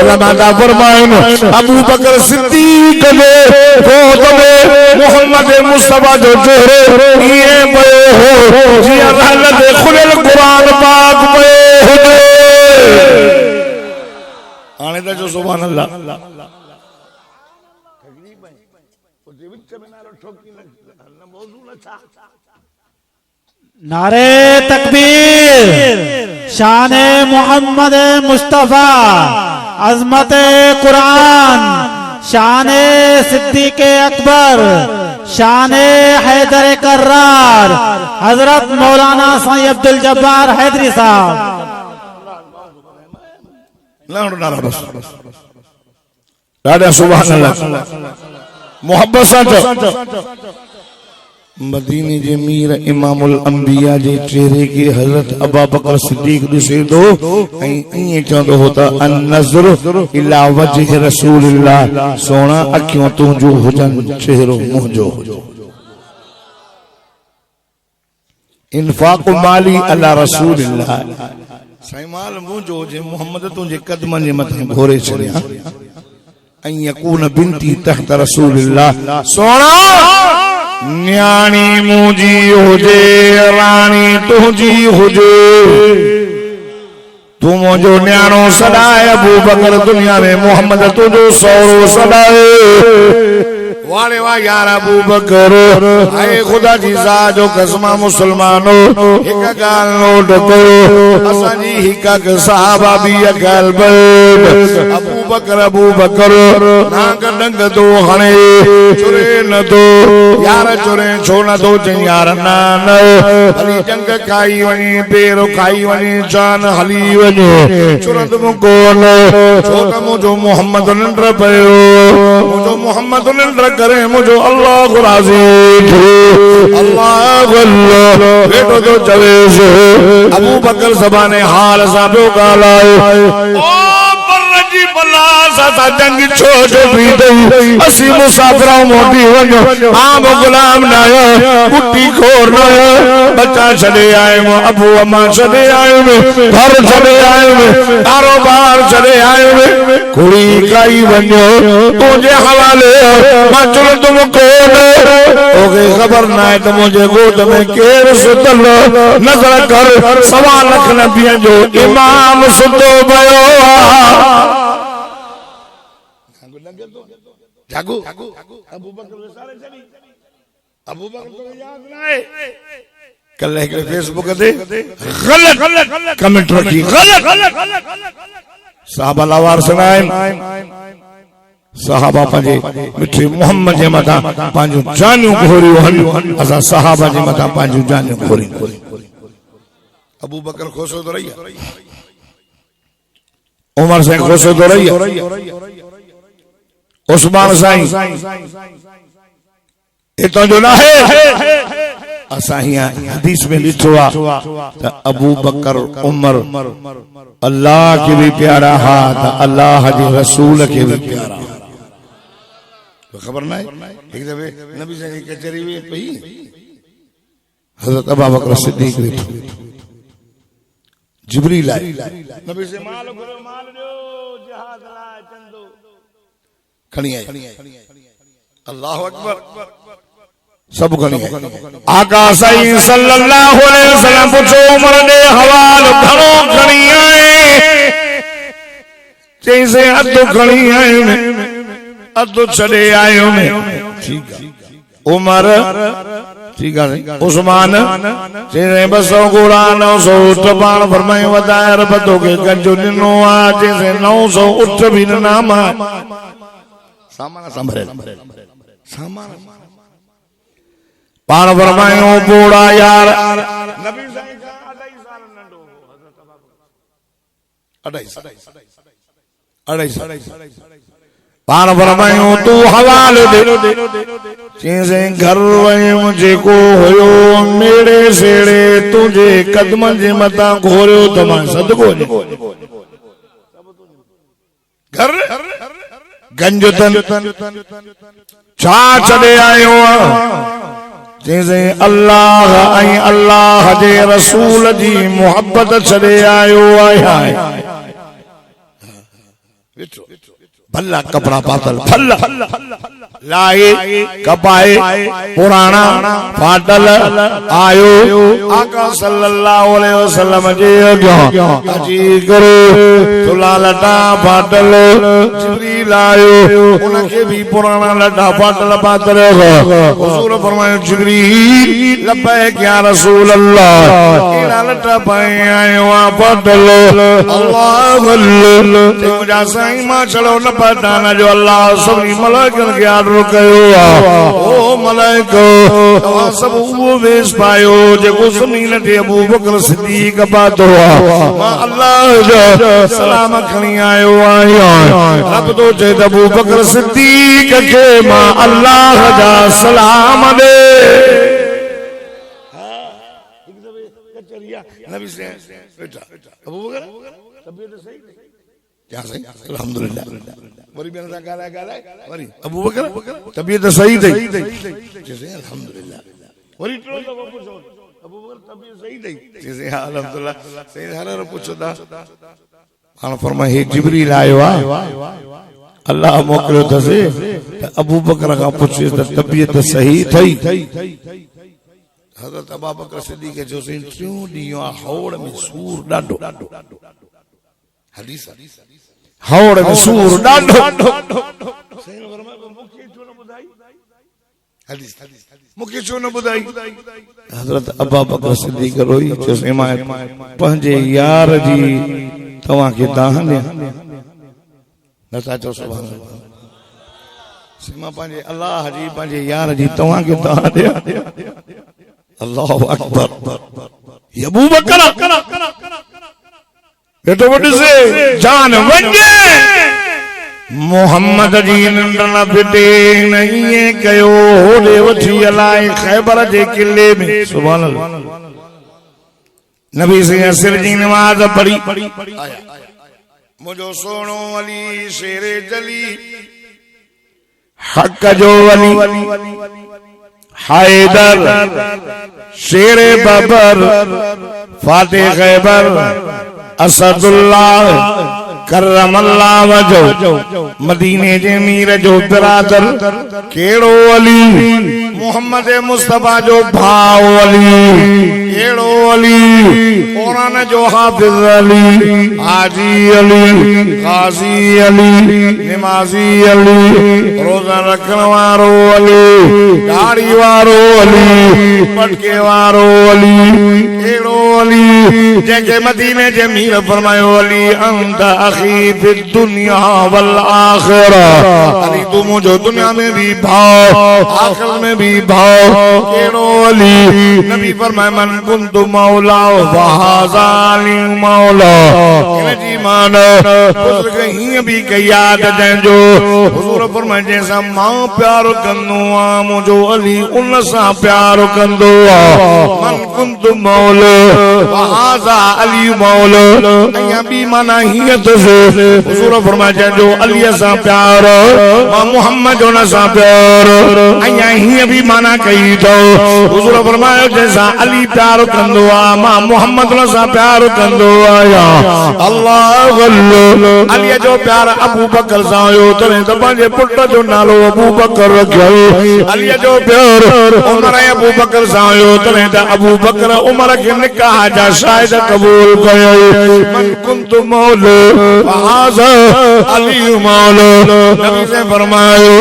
उलमा दा फरमाइन अबू बकर सिद्दीक ने गोद में मोहम्मद मुस्तफा जो चेहरे ये पए हो जी अल्लाह दे खुलल कुरान पाक पे हो आने दा जो सुभान अल्लाह नारे तकबीर शाने मोहम्मद मुस्तफा अजमत कुरान शाने सिद्दीक अकबर शाने हैदर कर्रार हजरत मौलाना साईं अब्दुल जब्बार हैदरी साहब दादा सुभान अल्लाह मोहब्बत सां मदीने जे मीर इमामुल अंबिया जे चेहरे के हजरत अबू बकर सिद्दीक दिसे दो ऐं चवंदो हो त अन नज़र इला वजह रसूलिल्लाह सोना अखियों तुंहिंजो हुजन चेहरो मुंहिंजो इन्फाक माली अला रसूलिल्लाह साईं माल मुंहिंजो हुजे मोहम्मद तुंहिंजे कदमनि जे मथे घोरे छॾियां ऐं यकून बिनती तहत रसूलिल्लाह सोना न्याणी मुंहिंजी हुजे राणी तुंहिंजी हुजे तू मुंहिंजो न्याणो सदाए अबू बकर दुनिया में मोहम्मद तुंहिंजो सौरो सदाए वाले वाह यार अबू बकर आए खुदा जी साजो कसमा मुसलमानो एक गाल नोट करो असांजी हिक सहाबा भी अगल बैठ अबू बकर नाक डंग दो हणे चुरे न दो यार चुरे छो न दो चई यार ना न हली जंग खाई वनी पेरो खाई वनी जान हली वनी चुरंद मुको न छो त मुझो मोहम्मद नंढ पयो मुझो मोहम्मद नंढ करे मुझो अल्लाह राजी अल्लाह अल्लाह बेटो जो चवे अबू बकर ज़बाने हाल सा पियो ॻाल्हाए ओ पर जी बला सा ता जंग छोड़ भी दई असी मुसाफिर मोटी वनो आम गुलाम ना कुटी खोर ना बच्चा चले आए वो अबू अम्मा चले आए में घर चले आए में कारोबार चले आए में कुड़ी काई वनो तुझे हवाले मचल तुम कौन ओके खबर ना है तो मुझे गोद में केर सुतल नजर कर सवा लख नबियन जो इमाम सुतो भयो जागो अबू बकर सारे चली अबू बकर तो याद ना है कल एक फेसबुक दे गलत कमेंट रखी गलत साहबा लावार सुनाए सहाबा पंजे मिठी मोहम्मद जे मथा पांजू जानियूं घोरियूं हन असा सहाबा जे मथा पांजू जानियूं घोरियूं अबू बकर खुशो तो रही उमर से खुशो तो रही उस्मान साईं इतो जो ना है असा हदीस में लिखो आ अबू बकर उमर अल्लाह के भी प्यारा हा अल्लाह के रसूल के भी प्यारा तो खबर ना है एक दफे नबी से कचहरी में पई हजरत अबू बकर सिद्दीक बैठो जिब्रील आए नबी से माल दो जिहाद ला चंदो खणी आए अल्लाह अकबर सब खणी आए आका सही सल्लल्लाहु अलैहि वसल्लम पूछो उमर ने हवाल घणो खणी आए जैसे अधु खणी आए अधु छड़े आयो में ठीक है उमर ठीक है उस्मान जैसे 200 घोड़ा 900 ऊंट पाण फरमाए वधाए रबतो के कंजो दिनो आ जैसे 900 ऊंट भी ना मा सामान संभरे सामान पाण फरमायो बूढ़ा यार नबी साईं का 2.5 साल नंढो हज़रत 2.5 पाण फरमायो तू हवाल दे जैसे घर वयम जेको होयो मेरे सेड़े तुझे कदमन जे मथा घोरियो त मां सदको घर गंजतन छा छड़े आयो जैसे अल्लाह ऐं अल्लाह जे रसूल जी मोहब्बत छड़े आयो आया भल्ला कपड़ा पातल भल्ला लाए कपाए पुराना फाटल आयो आका सल्लल्लाहु अलैहि वसल्लम जे अॻियां अची करे तुला लटा फाटल जिब्रील आयो उनके भी पुराना लटा फाटल पातल हुजूर फरमायो जिब्रील लब्बैक या रसूल अल्लाह केड़ा लटा पाए आयो आ फाटल अल्लाह अल्लाह मुजा साईं मां चलो न पटाना जो अल्लाह सभी मलाइकन के आर्डर कयो ओ मलाइको तवा सब वो वेश पायो जेको ज़मीन ते अबू बकर सिद्दीक पातो मां अल्लाह जो सलाम खणी आयो आया रब तो जे अबू बकर सिद्दीक के मां अल्लाह जा सलाम दे नबी से बेटा अबू बकर तबीयत सही क्या सही अल्हम्दुलिल्लाह वरी बेन सा गाला वरी अबू बकर तबीयत सही थी जैसे अल्हम्दुलिल्लाह वरी टोल तो पूछो अबू बकर तबीयत सही थी जैसे अल्हम्दुलिल्लाह सही हर पूछदा हां फरमाए हे जिब्रील आयो अल्लाह मोकलियो थसे अबू बकर का पूछे त तबीयत सही थई हजरत अबू बकर सिद्दीक के जो सिन क्यों दियो हौड़ में सूर डाडो हदीस हौड़ में सूर डाडो सही फरमाए मुखे छो न बुधाई हदीस मुखे छो न बुधाई हजरत अबू बकर सिद्दीक रोई जो मां पंजे यार जी तवा के दान नता चो सुभान अल्लाह सीमा पंजे अल्लाह जी पंजे यार जी तवा के दान अल्लाहु अकबर ये अबू बकर बेटो वॾे से जान वञे मोहम्मद जी नंढन फिटे नहीं कयो होॾे वठी हलाए खैबर जे किले में सुभान अल्लाह नबी से असर जी नमाज पढ़ी मुझो सोनो अली शेरे जली हक जो अली हैदर शेरे बबर फातेह खैबर असदुल्लाह करमल्लाह वजो मदीने जे मीर जो बिरादर केड़ो अली मोहम्मद मुस्तफा जो भाव अली केड़ो अली कुरान जो हाफिज अली हाजी अली गाजी अली नमाजी अली रोजा रखण वारो अली दाढ़ी वारो अली पटके वारो अली केड़ो अली जेके मदीने जे मीर फरमायो अली अंत अखी फिद दुनिया वल आखिरा अली तू मुझो दुनिया में भी भाव आखिरत में भी भाव केड़ो अली नबी फरमाए मन कुंतु मौला व हाज़ा अली मौला इन जी मान बुजुर्ग ही भी के याद देंजो हुजूर फरमाए जैसा मां प्यार कंदो आ मुझो अली उन सा प्यार कंदो आ मन कुंतु मौला व हाज़ा अली मौला अया भी माना ही तो हुजूर फरमाए जो अली सा प्यार मां मोहम्मद उन सा प्यार अया ही भी माना कही तो हुजूर फरमायो जैसा अली प्यार कंदो आ मां मोहम्मद उन सा प्यार कंदो आया अल्लाह अल्लाह अली जो प्यार अबू बकर सा हो तने तो पंहिंजे पुट जो नालो अबू बकर रखियो अली जो प्यार उमर अबू बकर सा हो तने तो अबू बकर उमर के निकाह जा शायद कबूल कयो मन कुंतु मौला हाज़ा अली मौला नबी से फरमायो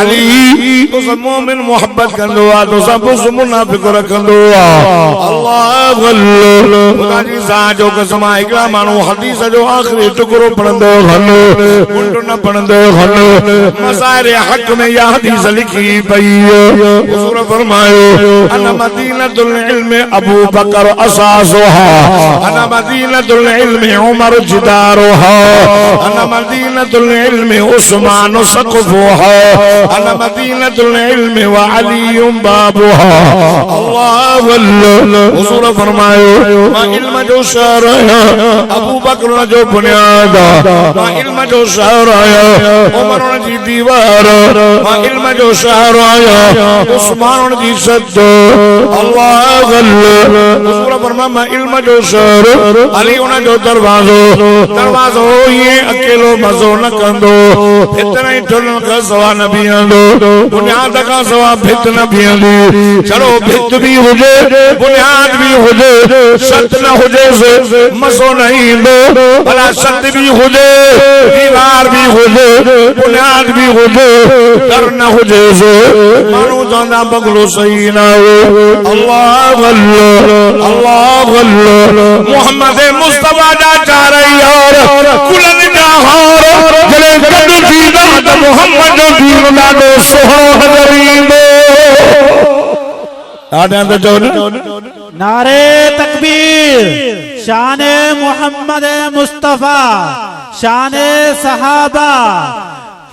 अली तो सब मोमिन मोहब्बत कंदो आ तो सब मुनाफिक रखंदो आ अल्लाह अल्लाह खुदा जी सा जो कसम हिकड़ा मानू हदीस जो आखिरी टुकड़ो पढ़ंदो हन उल्टो न पढ़ंदो हन मसाइल हक में या हदीस लिखी पई हुजूर फरमायो अन मदीनतुल इल्म अबू बकर असासुहा अन मदीनतुल इल्म उमर जिदारुहा अन मदीनतुल इल्म उस्मान सक़फुहा अन मदीनतुल इल्म व अली बाबुहा अल्लाह अल्लाह हुजूर फरमायो मा इल्म जो शहर अबू बकर जो बुनियाद मा इल्म जो शहर उमर जी दीवार मा इल्म जो शहर उस्मान जी सद अल्लाह अल्लाह हुजूर फरमाया मा इल्म जो शहर अली उन जो दरवाजो ये अकेलो मजो न कंदो इतना ही ठुलन का सवा न बीहंदो बुनियाद का सवा भित न बीहंदी चलो भित भी हुजे बुनियाद भी हुजे सत न हुजे से मसो नहीं दो भला सत भी हुजे दीवार भी हुजे बुनियाद भी हुजे डर न हुजे से मानो जाना बगलो सही ना हो अल्लाह अल्लाह अल्लाह अल्लाह मोहम्मद मुस्तफा जा चाह रही और कुलन जा हार जले गद थी दाद मोहम्मद जो दीन दादो सोहणो हज़रींदो आडा तो जो नारे तकबीर शान मोहम्मद मुस्तफा शान सहाबा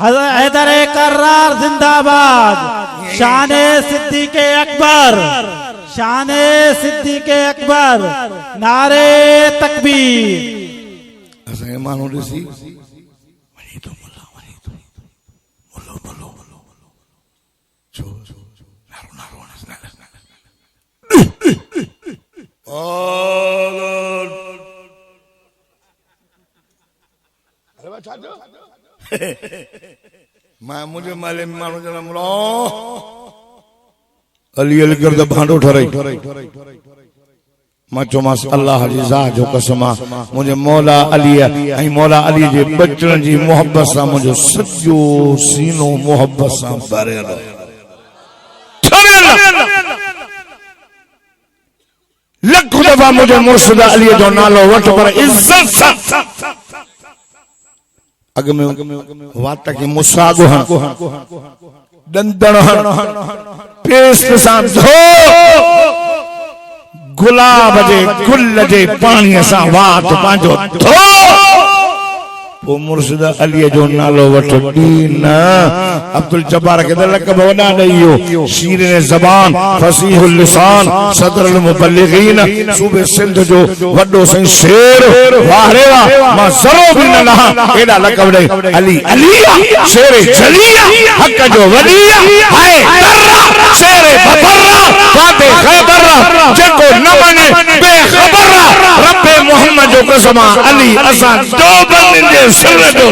हैदर कर्रार जिंदाबाद शान सिद्दीक अकबर शान सिद्दीक अकबर नारे तकबीर असे मानो ऋषि मैं मुझे माले मानो जना मुलो अली अली कर भांडो ठरई मां चोमास अल्लाह जी ज़ात जो कसम मुझे मौला अली ऐं मौला अली जे बचन जी मोहब्बत सा मुझो सजो सीनो मोहब्बत सा भरियल लख दफा मुझे मुर्शिद अली जो नालो वठ पर इज्जत सा अग में वात के मुसागो दंदन पेस्ट सा धो गुलाब जे गुल जे पानी सा वात पांजो धो वो मुर्शिद अली जो नालो वठ दीन अब्दुल जब्बार के लक़ब वना नहीं शीर ज़बान फसीहुल लिसान सदरुल मुबल्लिगीन सूबे सिंध जो वडो सही शेर वाहरेवा मां जरो भी न लहा एडा लक़ब दे अली अली शेर जलिया हक जो वलिया हाय कर्रा शेर बबर्रा फाते खैबर्रा जेको न मने बेखबर्रा रब्बे मोहम्मद जो कसम अली असा दो बंदे जे सिर जो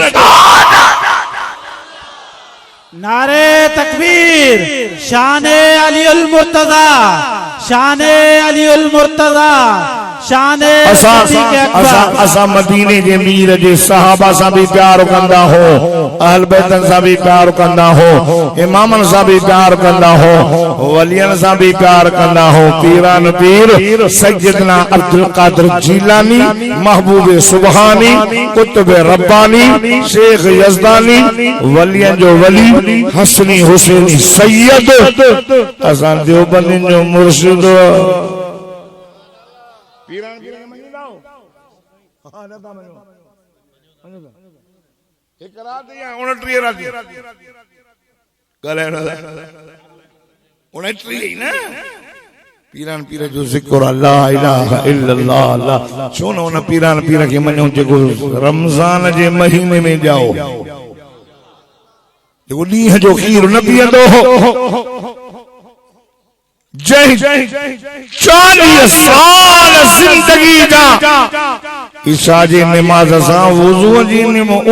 नारे तकबीर शाने अली उल मुर्तजा शाने अली उल मुर्तजा शाने असा मदीने जे मीर जे सहाबा सा भी प्यार कंदा हो अहल बैतन सा भी प्यार कंदा हो इमामन सा भी प्यार कंदा हो वलियन सा भी प्यार कंदा हो पीरान पीर सैयदना अब्दुल कादिर जीलानी महबूब सुबहानी कुतुब रब्बानी शेख यजदानी वलियन जो वली हसनी हुसैनी सैयद असा देवबंदी जो मुर्शिद पीरान पीर के मंगी दाओ हां नता मनो एक रात या 29 रात गले 29 ना पीरान पीर जो जिक्र अल्लाह इलाहा इल्लल्लाह अल्लाह छो न उन पीरान पीर के मनो जेको रमजान जे महीने में जाओ जेको दी जो खीर न पियंदो जय 40 साल जिंदगी जा ईशा जी नमाज सा वुजू जी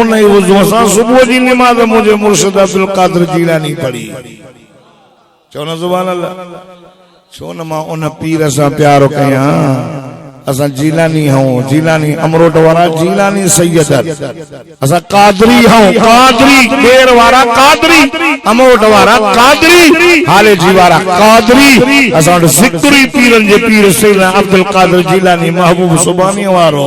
उन वुजू सा सुबह जी नमाज मुझे मुर्शिद अब्दुल कादिर जीलानी पढ़ी चो न सुभान अल्लाह छो न मां उन पीर सा प्यार कया असा जीलानी हूं जीलानी अमरोट वारा जीलानी सैयद असा कादरी हूं कादरी देर वारा कादरी अमरोट वारा कादरी हाले जी वारा कादरी असा जिक्री पीरन जे पीर सैयदना अब्दुल कादिर जीलानी महबूब सुबानी वारो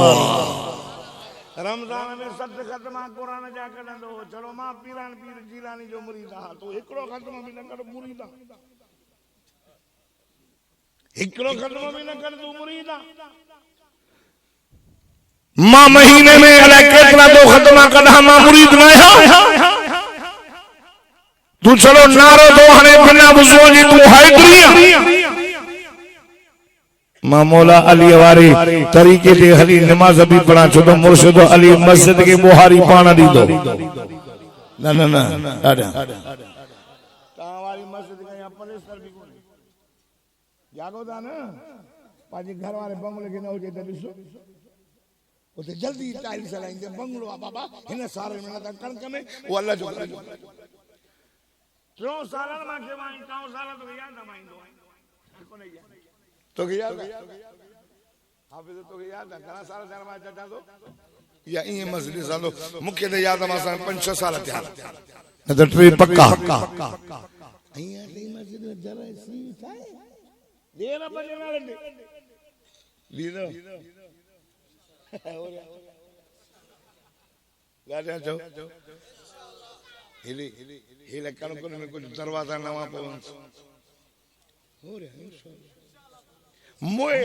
रमजान में सत खत्मा कुरान जा कढंदो चलो मां पीरान पीर जीलानी जो मुरीद हा तो एकड़ो खत्म भी न कर मुरीद एकड़ो खत्म भी न कर तू मुरीद मां महीने में अला केतरा दो खत्मा कढा मां मुरीद न है तू चलो नारो दो हने बिना वुजू जी तू हैदरी मां मौला अली वारी तरीके ते हली नमाज भी पढ़ा छो तो मुर्शिद अली मस्जिद के बुहारी पाण दी दो ना ना ना ता वाली मस्जिद के यहां पलेस्तर भी कोने जागो दा ना पाजी घर वाले बंगले के न हो जे त दिसो उते जल्दी टाइल्स लगाइंदे बंगलो बाबा हिन सारे में न कणक में वो अल्लाह जो करे क्यों सारा मां के मां काउ सारा तो याद न माइंदो कोने तो याद हाफिज तो याद करा सारा सारा मां चटा दो या ई मस्जिद सालो मुख्य ते याद मां 5-6 साल थिया न त ट्री पक्का अइया टी मस्जिद में जरा सी थाए देर बजे ना लीदो गाड़ियां चो हिली हिले कणकुन में कुछ दरवाजा नवा पवन हो रे मोए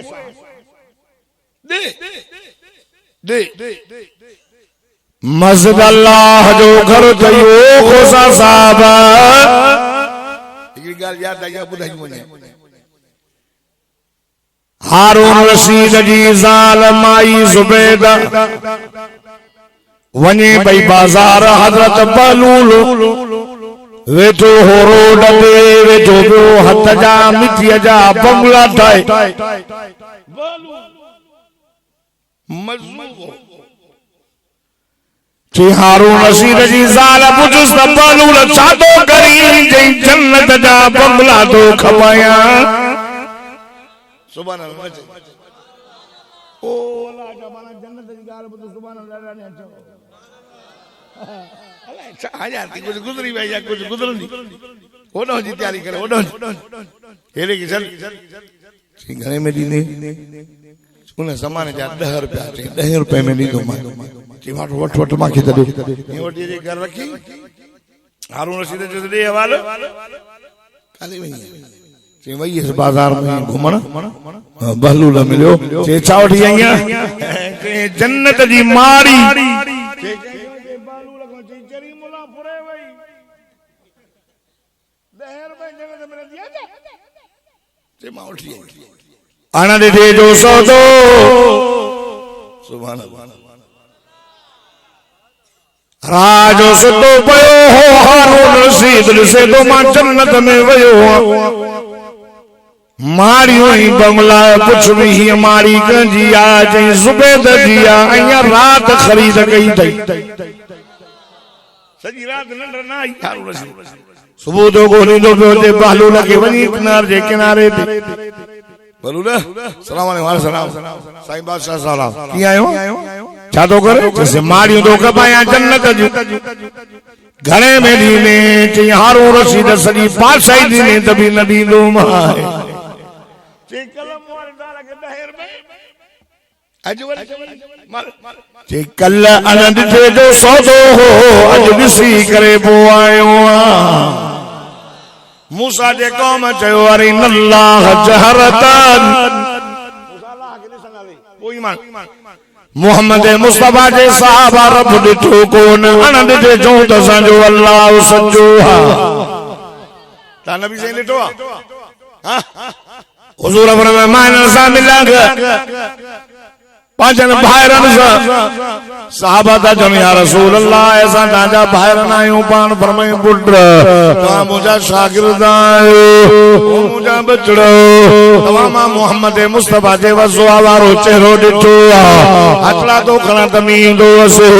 दे मस्जिद अल्लाह जो घर थयो खोसा साहब हिकड़ी गाल याद आई बुधाई मुने हारून रशीद जी ज़ाल माई ज़ुबैदा वने भई बाजार हजरत बलूल वेठो हो रोड ते वेठो बियो हथ जा मिठीअ जा बंगला ठाए कि हारून रशीद जी ज़ाल पुछुस त बलूल छातो करी जई जन्नत जा बंगला तो खपाया सुभान अल्लाह ओ अल्लाह जमाना जन्नत जी गाल बुध सुभान अल्लाह ने अचो अल्लाह हजार की कुछ गुजरी भाई या कुछ गुजरनी ओनो जी तैयारी करे ओनो हेले की चल घणे में दीने उन जमाने जा 10 रुपया 10 रुपए में दी दो मां की वट वट मां के दे ये वटी जे घर रखी हारून रशीद जो दे हवालो काली वही चे वही इस बाजार में घुमण बहलूल मिलियो चे छावटी आईया चे जन्नत जी मारी ते मां उठी आना दे जो सौदो सुभान अल्लाह राजो सुतो पयो हो हारून रशीद से तो मां जन्नत में वयो मारियो ही बंगला कुछ भी हमारी गंजिया जई सुबेद जिया अया रात खरीद गई थई सजी रात नंढ ना आई हारून रशीद सुबह तो गोली दो पे बालू लगे वनी किनारे ते बोलू ना सलाम अलैकुम सलाम साईं बादशाह सलाम की आयो छा तो करे जैसे मारियो तो कबाया जन्नत जो घणे में दीने चे हारून रशीद सजी पासाई दीने तभी नदी लो माए चे कलम वाले डाला के दहर में चे कल अनंद थे जो सौदो हो अज दिसी करे पो आयो मूसा जे कौम चयो अरे नल्लाह जहरतन मोहम्मद मुस्तफा जे सहाबा रब ॾिठो कोन अनंद जे जो त असांजो अल्लाह सच्चो हा ता नबी से ॾिठो हा हुजूर फरमाया मान सां मिलांग पांचन भाइरन सां साहबा ता चवनि या रसूल अल्लाह असां तव्हांजा भाइरन आहियूं पाण फरमायूं पुट तव्हां मुंहिंजा शागिर्द आहियो मुंहिंजा बचड़ो तव्हां मां मोहम्मद मुस्तफा जे वज़ो वारो चेहरो ॾिठो आहे हथड़ा तो खणा त मींहुं ईंदो हुअसि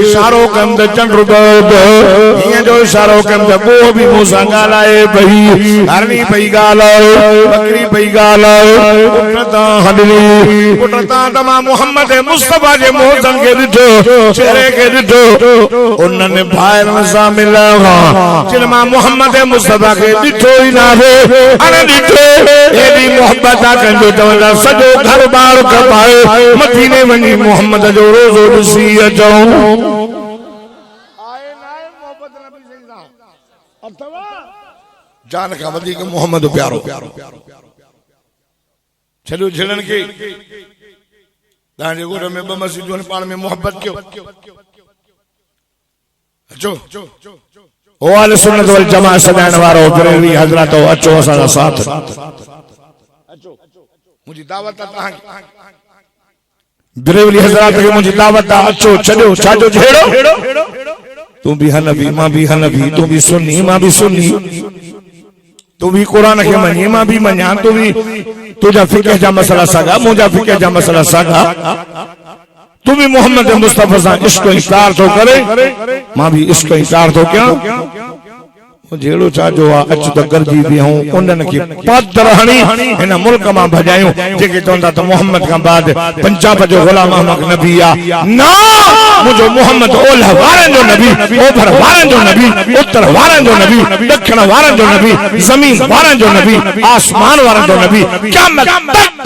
इशारो कयमि त चंड हीअं जो इशारो कयमि त पोइ बि मूं सां ॻाल्हाए पई हरणी पई ॻाल्हाए बकरी पई ॻाल्हाए पुट तां हॾणी पुट तां तमामु मोहम्मद मुस्तफा जे मोहतन के ॾिठो चेहरे के ॾिठो उन्हनि भाइरन सां मिलिया जिन मां मोहम्मद मुस्तफा के ॾिठो ई न हो हाणे ॾिठो एॾी मोहब्बत आहे कंदो चवंदा सॼो घर बार कपाए मदीने वञी मोहम्मद जो रोज़ो ॾिसी अचूं जान खां वधीक मोहम्मद प्यारो छॾियो झिड़न खे तव्हांजे ॻोठ में ॿ मस्जिदूं पाण में मोहब्बत कयो अचो ओ अहले सुन्नत वल जमाअत सदाइण वारो बरेलवी हज़रत अचो असां साथ अचो मुंहिंजी दावत तव्हां बरेलवी हज़रत खे मुंहिंजी दावत अचो छॾियो छाजो झेड़ो तू भी हनफी मां भी हनफी तू भी सुन्नी मां भी सुन्नी तू भी कुरान के मनी मां भी मन्या तू भी तुझा फिक्र जा मसला सागा मुझा फिक्र जा मसला सागा तू भी मोहम्मद मुस्तफा सा इश्क इकरार तो करे मां भी इश्क इकरार तो क्या जेड़ो चाजो अच त गरजी भी हूं उन्हनि खे पादर हणी हिन मुल्क मां भॼायूं जेके चवंदा त मोहम्मद खां बाद पंजाब जो गुलाम अहमद नबी आ ना मुझो मोहम्मद ओलह वारन जो नबी ओभर वारन जो नबी उत्तर वारन जो नबी दक्षिण वारन जो नबी जमीन वारन जो नबी आसमान वारन जो नबी क़यामत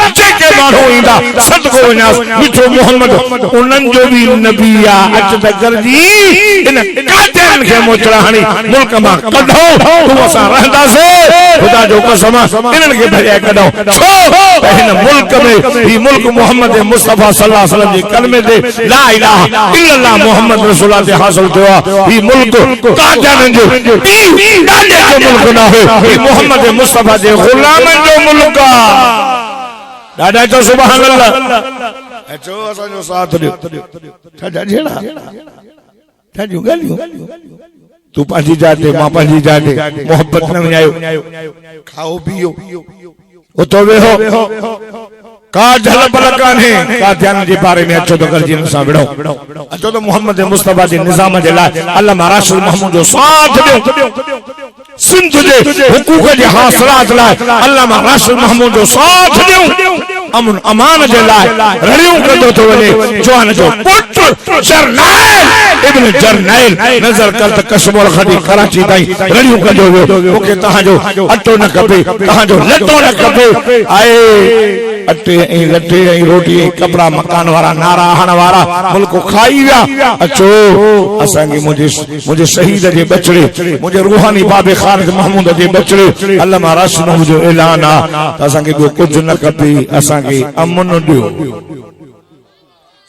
तक जेके माण्हू ईंदा सदको वञास मिठो मोहम्मद उन्हनि जो भी नबी आ अच त गरजी इन कातिरन खे मोचड़ा हणी मुल्क मां कढो तू असां रहंदासीं खुदा जो कसम इन्हनि खे भॼाए कढो छो त हिन मुल्क में ही मुल्क मोहम्मद मुस्तफा सल्लल्लाहु अलैहि वसल्लम जे कलमे ते ला इलाहा इल्लल्लाह मोहम्मद रसूलुल्लाह ते हासिल थियो आहे ही मुल्क कादियाननि जो ॾाढे जो मुल्क न हो ही मोहम्मद मुस्तफा जे गुलामनि जो मुल्क आहे ॾाढा चो सुभान अल्लाह अचो असांजो साथ ॾियो छाजा झेड़ा छाजूं ॻाल्हियूं तू पंहिंजी जाते मां पंहिंजी जाते मोहब्बत न विञायो खाओ पियो उतो वेहो का झल पल कान्हे का ध्यान जे बारे में अचो तो गरजी सां विड़ो अचो तो मोहम्मद मुस्तफा जे निज़ाम जे लाइ अल्लामा राशिद महमूद जो साथ ॾियो सिंध जे हुकूक जे हासिलात लाइ अल्लामा राशिद महमूद जो साथ ॾियो अमन अमान जे लाइ रड़ियूं कंदो तो वञे जवान जो पुट जरनैल इब्न जरनैल नज़र कर त कश्मीर खड़ी कराची ताईं रड़ियूं कंदो वियो मूंखे तव्हांजो अटो न खपे तव्हांजो लटो न खपे आए अटे ऐं लटे ऐं रोटी ऐं कपड़ा मकान वारा नारा हण वारा मुल्क खाई विया अचो असांखे मुंहिंजे शहीद जे बचड़े मुंहिंजे रूहानी बाबे ख़ालिद महमूद जे बचड़े अल्लामा राशिद महमूद जो ऐलान आहे त असांखे ॿियो कुझु न खपे असांखे अमन ॾियो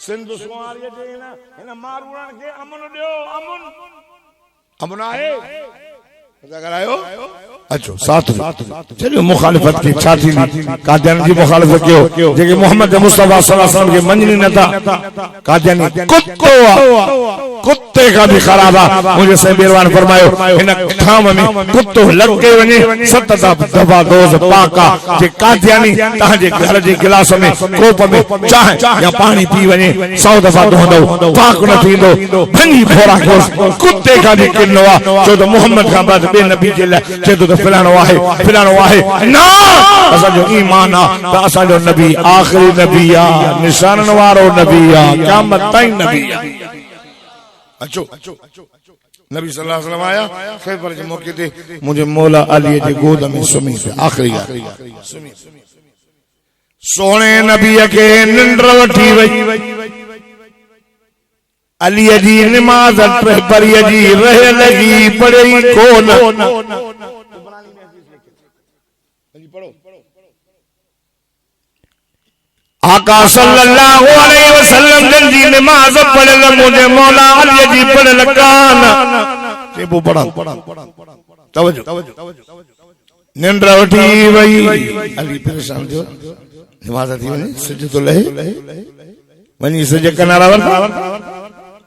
सिंध सुवारीअ जे हिन मारूड़नि खे अमन ॾियो अमन आहे अच्छा साथ चलियो मुखालिफत की छाती कादियानी जी मुखालिफत कयो जेके मोहम्मद मुस्तफा सल्लल्लाहु अलैहि वसल्लम के मंजनी न था कादियानी कुत्तो कुत्ते का भी खराब है मुझे से बेरवान फरमायो इन खाम में कुत्तो लग के वने 7 दफा डोज पाका जे कादियानी ता जे घर जे गिलास में कोप में चाहे या पानी पी वने 100 दफा धोंदो पाक न थींदो भंगी फोरा कुत्ते का भी किनवा जो तो मोहम्मद का बाद बे नबी जे ला तो फिलानो आहे ना असा जो ईमान आ असा जो नबी आखिरी नबी आ निशानन वारो नबी आ क़यामत ताईं नबी आ अचो नबी सल्लल्लाहु अलैहि वसल्लम आया खैबर के मौके ते मुझे मौला अली जे गोद में सुमी पे आखिरी सोने नबी के निंद्र वठी वई अली जी नमाज पढ़ी जी रह लगी पढ़ी कोन आका सल्लल्लाहु अलैहि वसल्लम जल्दी नमाज पढ़ल मुझे मौला अली जी पढ़ल कान से वो पढ़ा तवज्जो निंद्र उठी वई अली परेशान जो नमाज थी वने सजदो तो लहे वनी सज कनारा वन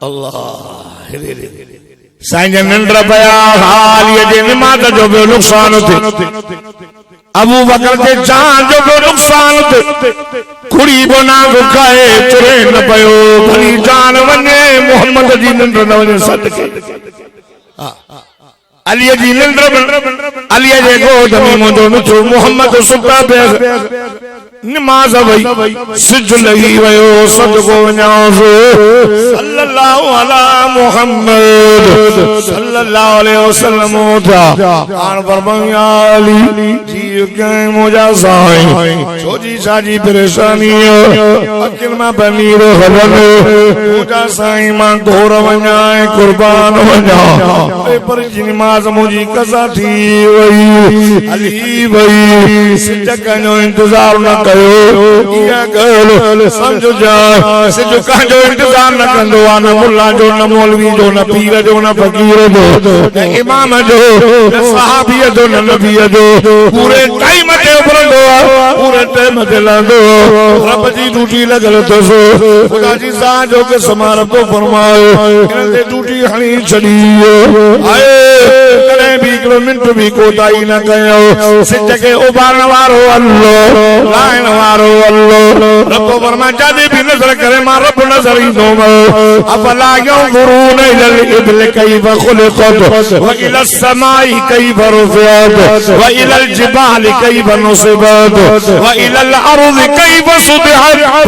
अल्लाह रे साईं निंद्र पया हाल ये नमाज जो बे नुकसान थे अबू बकर के जान जो बे नुकसान थे कुड़ी बना खाए चुरे न पयो भली जान वने मोहम्मद जी निंद्र न वने सदके अली जी निंद्र अली जे गोद में मुंदो मिठो मोहम्मद सुता पे नमाज वई सिज लगी वयो सदको वञास सल्लल्लाहु अला मुहम्मद सल्लल्लाहु अलैहि वसल्लम था आन फरमाया अली जी के मुजा साईं छोजी साजी परेशानी अकिल में बनीर हवन मुजा साईं मां घोर वञा कुर्बान वञा पर जी नमाज मुजी कसा थी वई अली वई सिज कनो इंतजार न या गल समझो जा सिज काजो इंतजार न कंदो आ न मुल्ला जो न मौलवी जो न पीर जो न फकीर जो न इमाम जो न सहाबी जो न नबी जो पूरे टाइम ते उभरंदो आ पूरे टाइम ते लंदो रब जी ड्यूटी लगल तो सो खुदा जी सा जो के समार तो फरमायो इन ते ड्यूटी हणी छड़ी आए करे भी मिनट भी कोताई न कयो सिज के उबारण वारो अल्लाह लाइन वारो अल्लाह रब फरमा जादे भी नजर करे मां रब नजर ही दो अफला यंजुरून इलल इबल कैफ खुलिकत व इलल समाई कैफ रुफियत व इलल जिबाल कैफ नुसिबत व इलल अर्द कैफ सुदिहत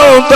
अंत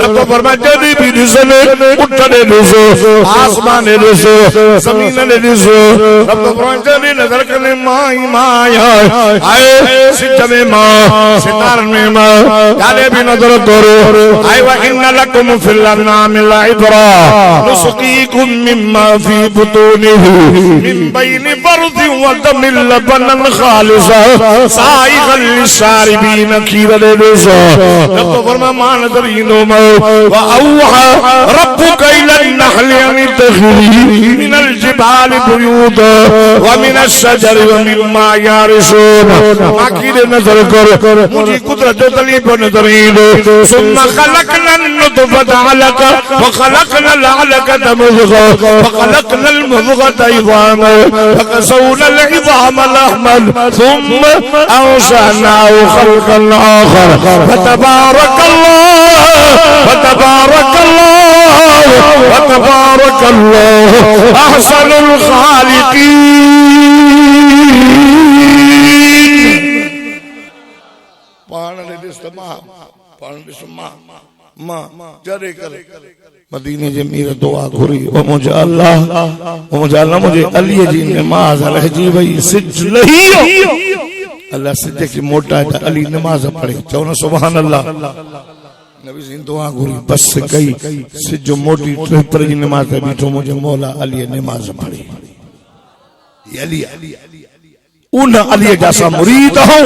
रब फरमा जादे भी दिसने उठने दिसो आसमान ने दिसो जमीन ने दिसो रब फरमा जादे नजर करने माया आए सिद्ध में मां सितार में मां जाने भी नजर करो आए व इन लकुम फिल अनाम लाइब्रा नुस्कीकुम मिम्मा फी बुतूनिही मिन बैन फर्द व दम लबनन खालिसा साइगल लिशारिबीन खीरल रिज़ा रब फरमा मान दरीनो व औहा रब्बुक इलन नहल अन तखरी मिनल जिबाल बुयूता व मिनश शजर व मिम्मा यारिसून आखिर नजर कर मुझे कुदरत तली पर नजर दो सुम्मा खलकना नुतफत अलका व खलकना अलका मुज़गा व खलकना अल मुज़गा इज़ामा फकसौना अल इज़ाम लहमन सुम्मा अंशअना खल्कन आखर फतबारकल्लाह अहसनुल खालिकीन मदीने जे मीर दुआ घुरी ओ मुझे अल्लाह मुझे अली जी नमाज रहजी वई सिज लही अल्लाह सिज की मोटा है अली नमाज पढ़े चौना सुभान अल्लाह नबी जी दुआ घुरी बस कई सिज मोटी पर जी नमाज बीठो मुझे मौला अली नमाज पढ़ी अली उन अली जैसा मुरीद हो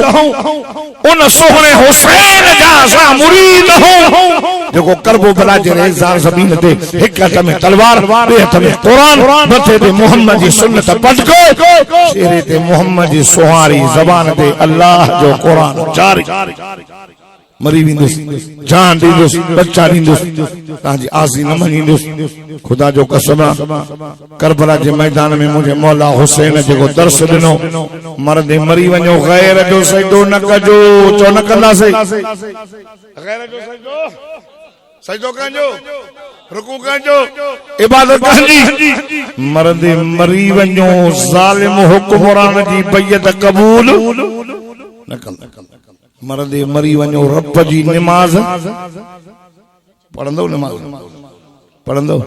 उन सोहने हुसैन जैसा मुरीद हो जेको करबो बला जे रेज़ार ज़मीन ते हिक हथ में तलवार ॿिए हथ में कुरान मथे ते मोहम्मद जी सुन्नत पटको चेहरे ते मोहम्मद जी सुहारी ज़बान ते अल्लाह जो कुरान जारी मरी विंदुस जान दींदुस बच्चा दींदुस ताजी आसी न मनींदुस खुदा जो कसम करबला जे मैदान में मुझे मौला हुसैन जेको दर्स दिनो मर्द मरी वञो गैर जो सजदो न कजो चो न कंदासे गैर जो सजदो कजो रुकू कजो इबादत कजो मर्द मरी वञो ज़ालिम हुक्मरान जी बैयत कबूल न कंदा मर्द मरी वञो रब जी नमाज पढ़ंदो नमाज पढ़ंदो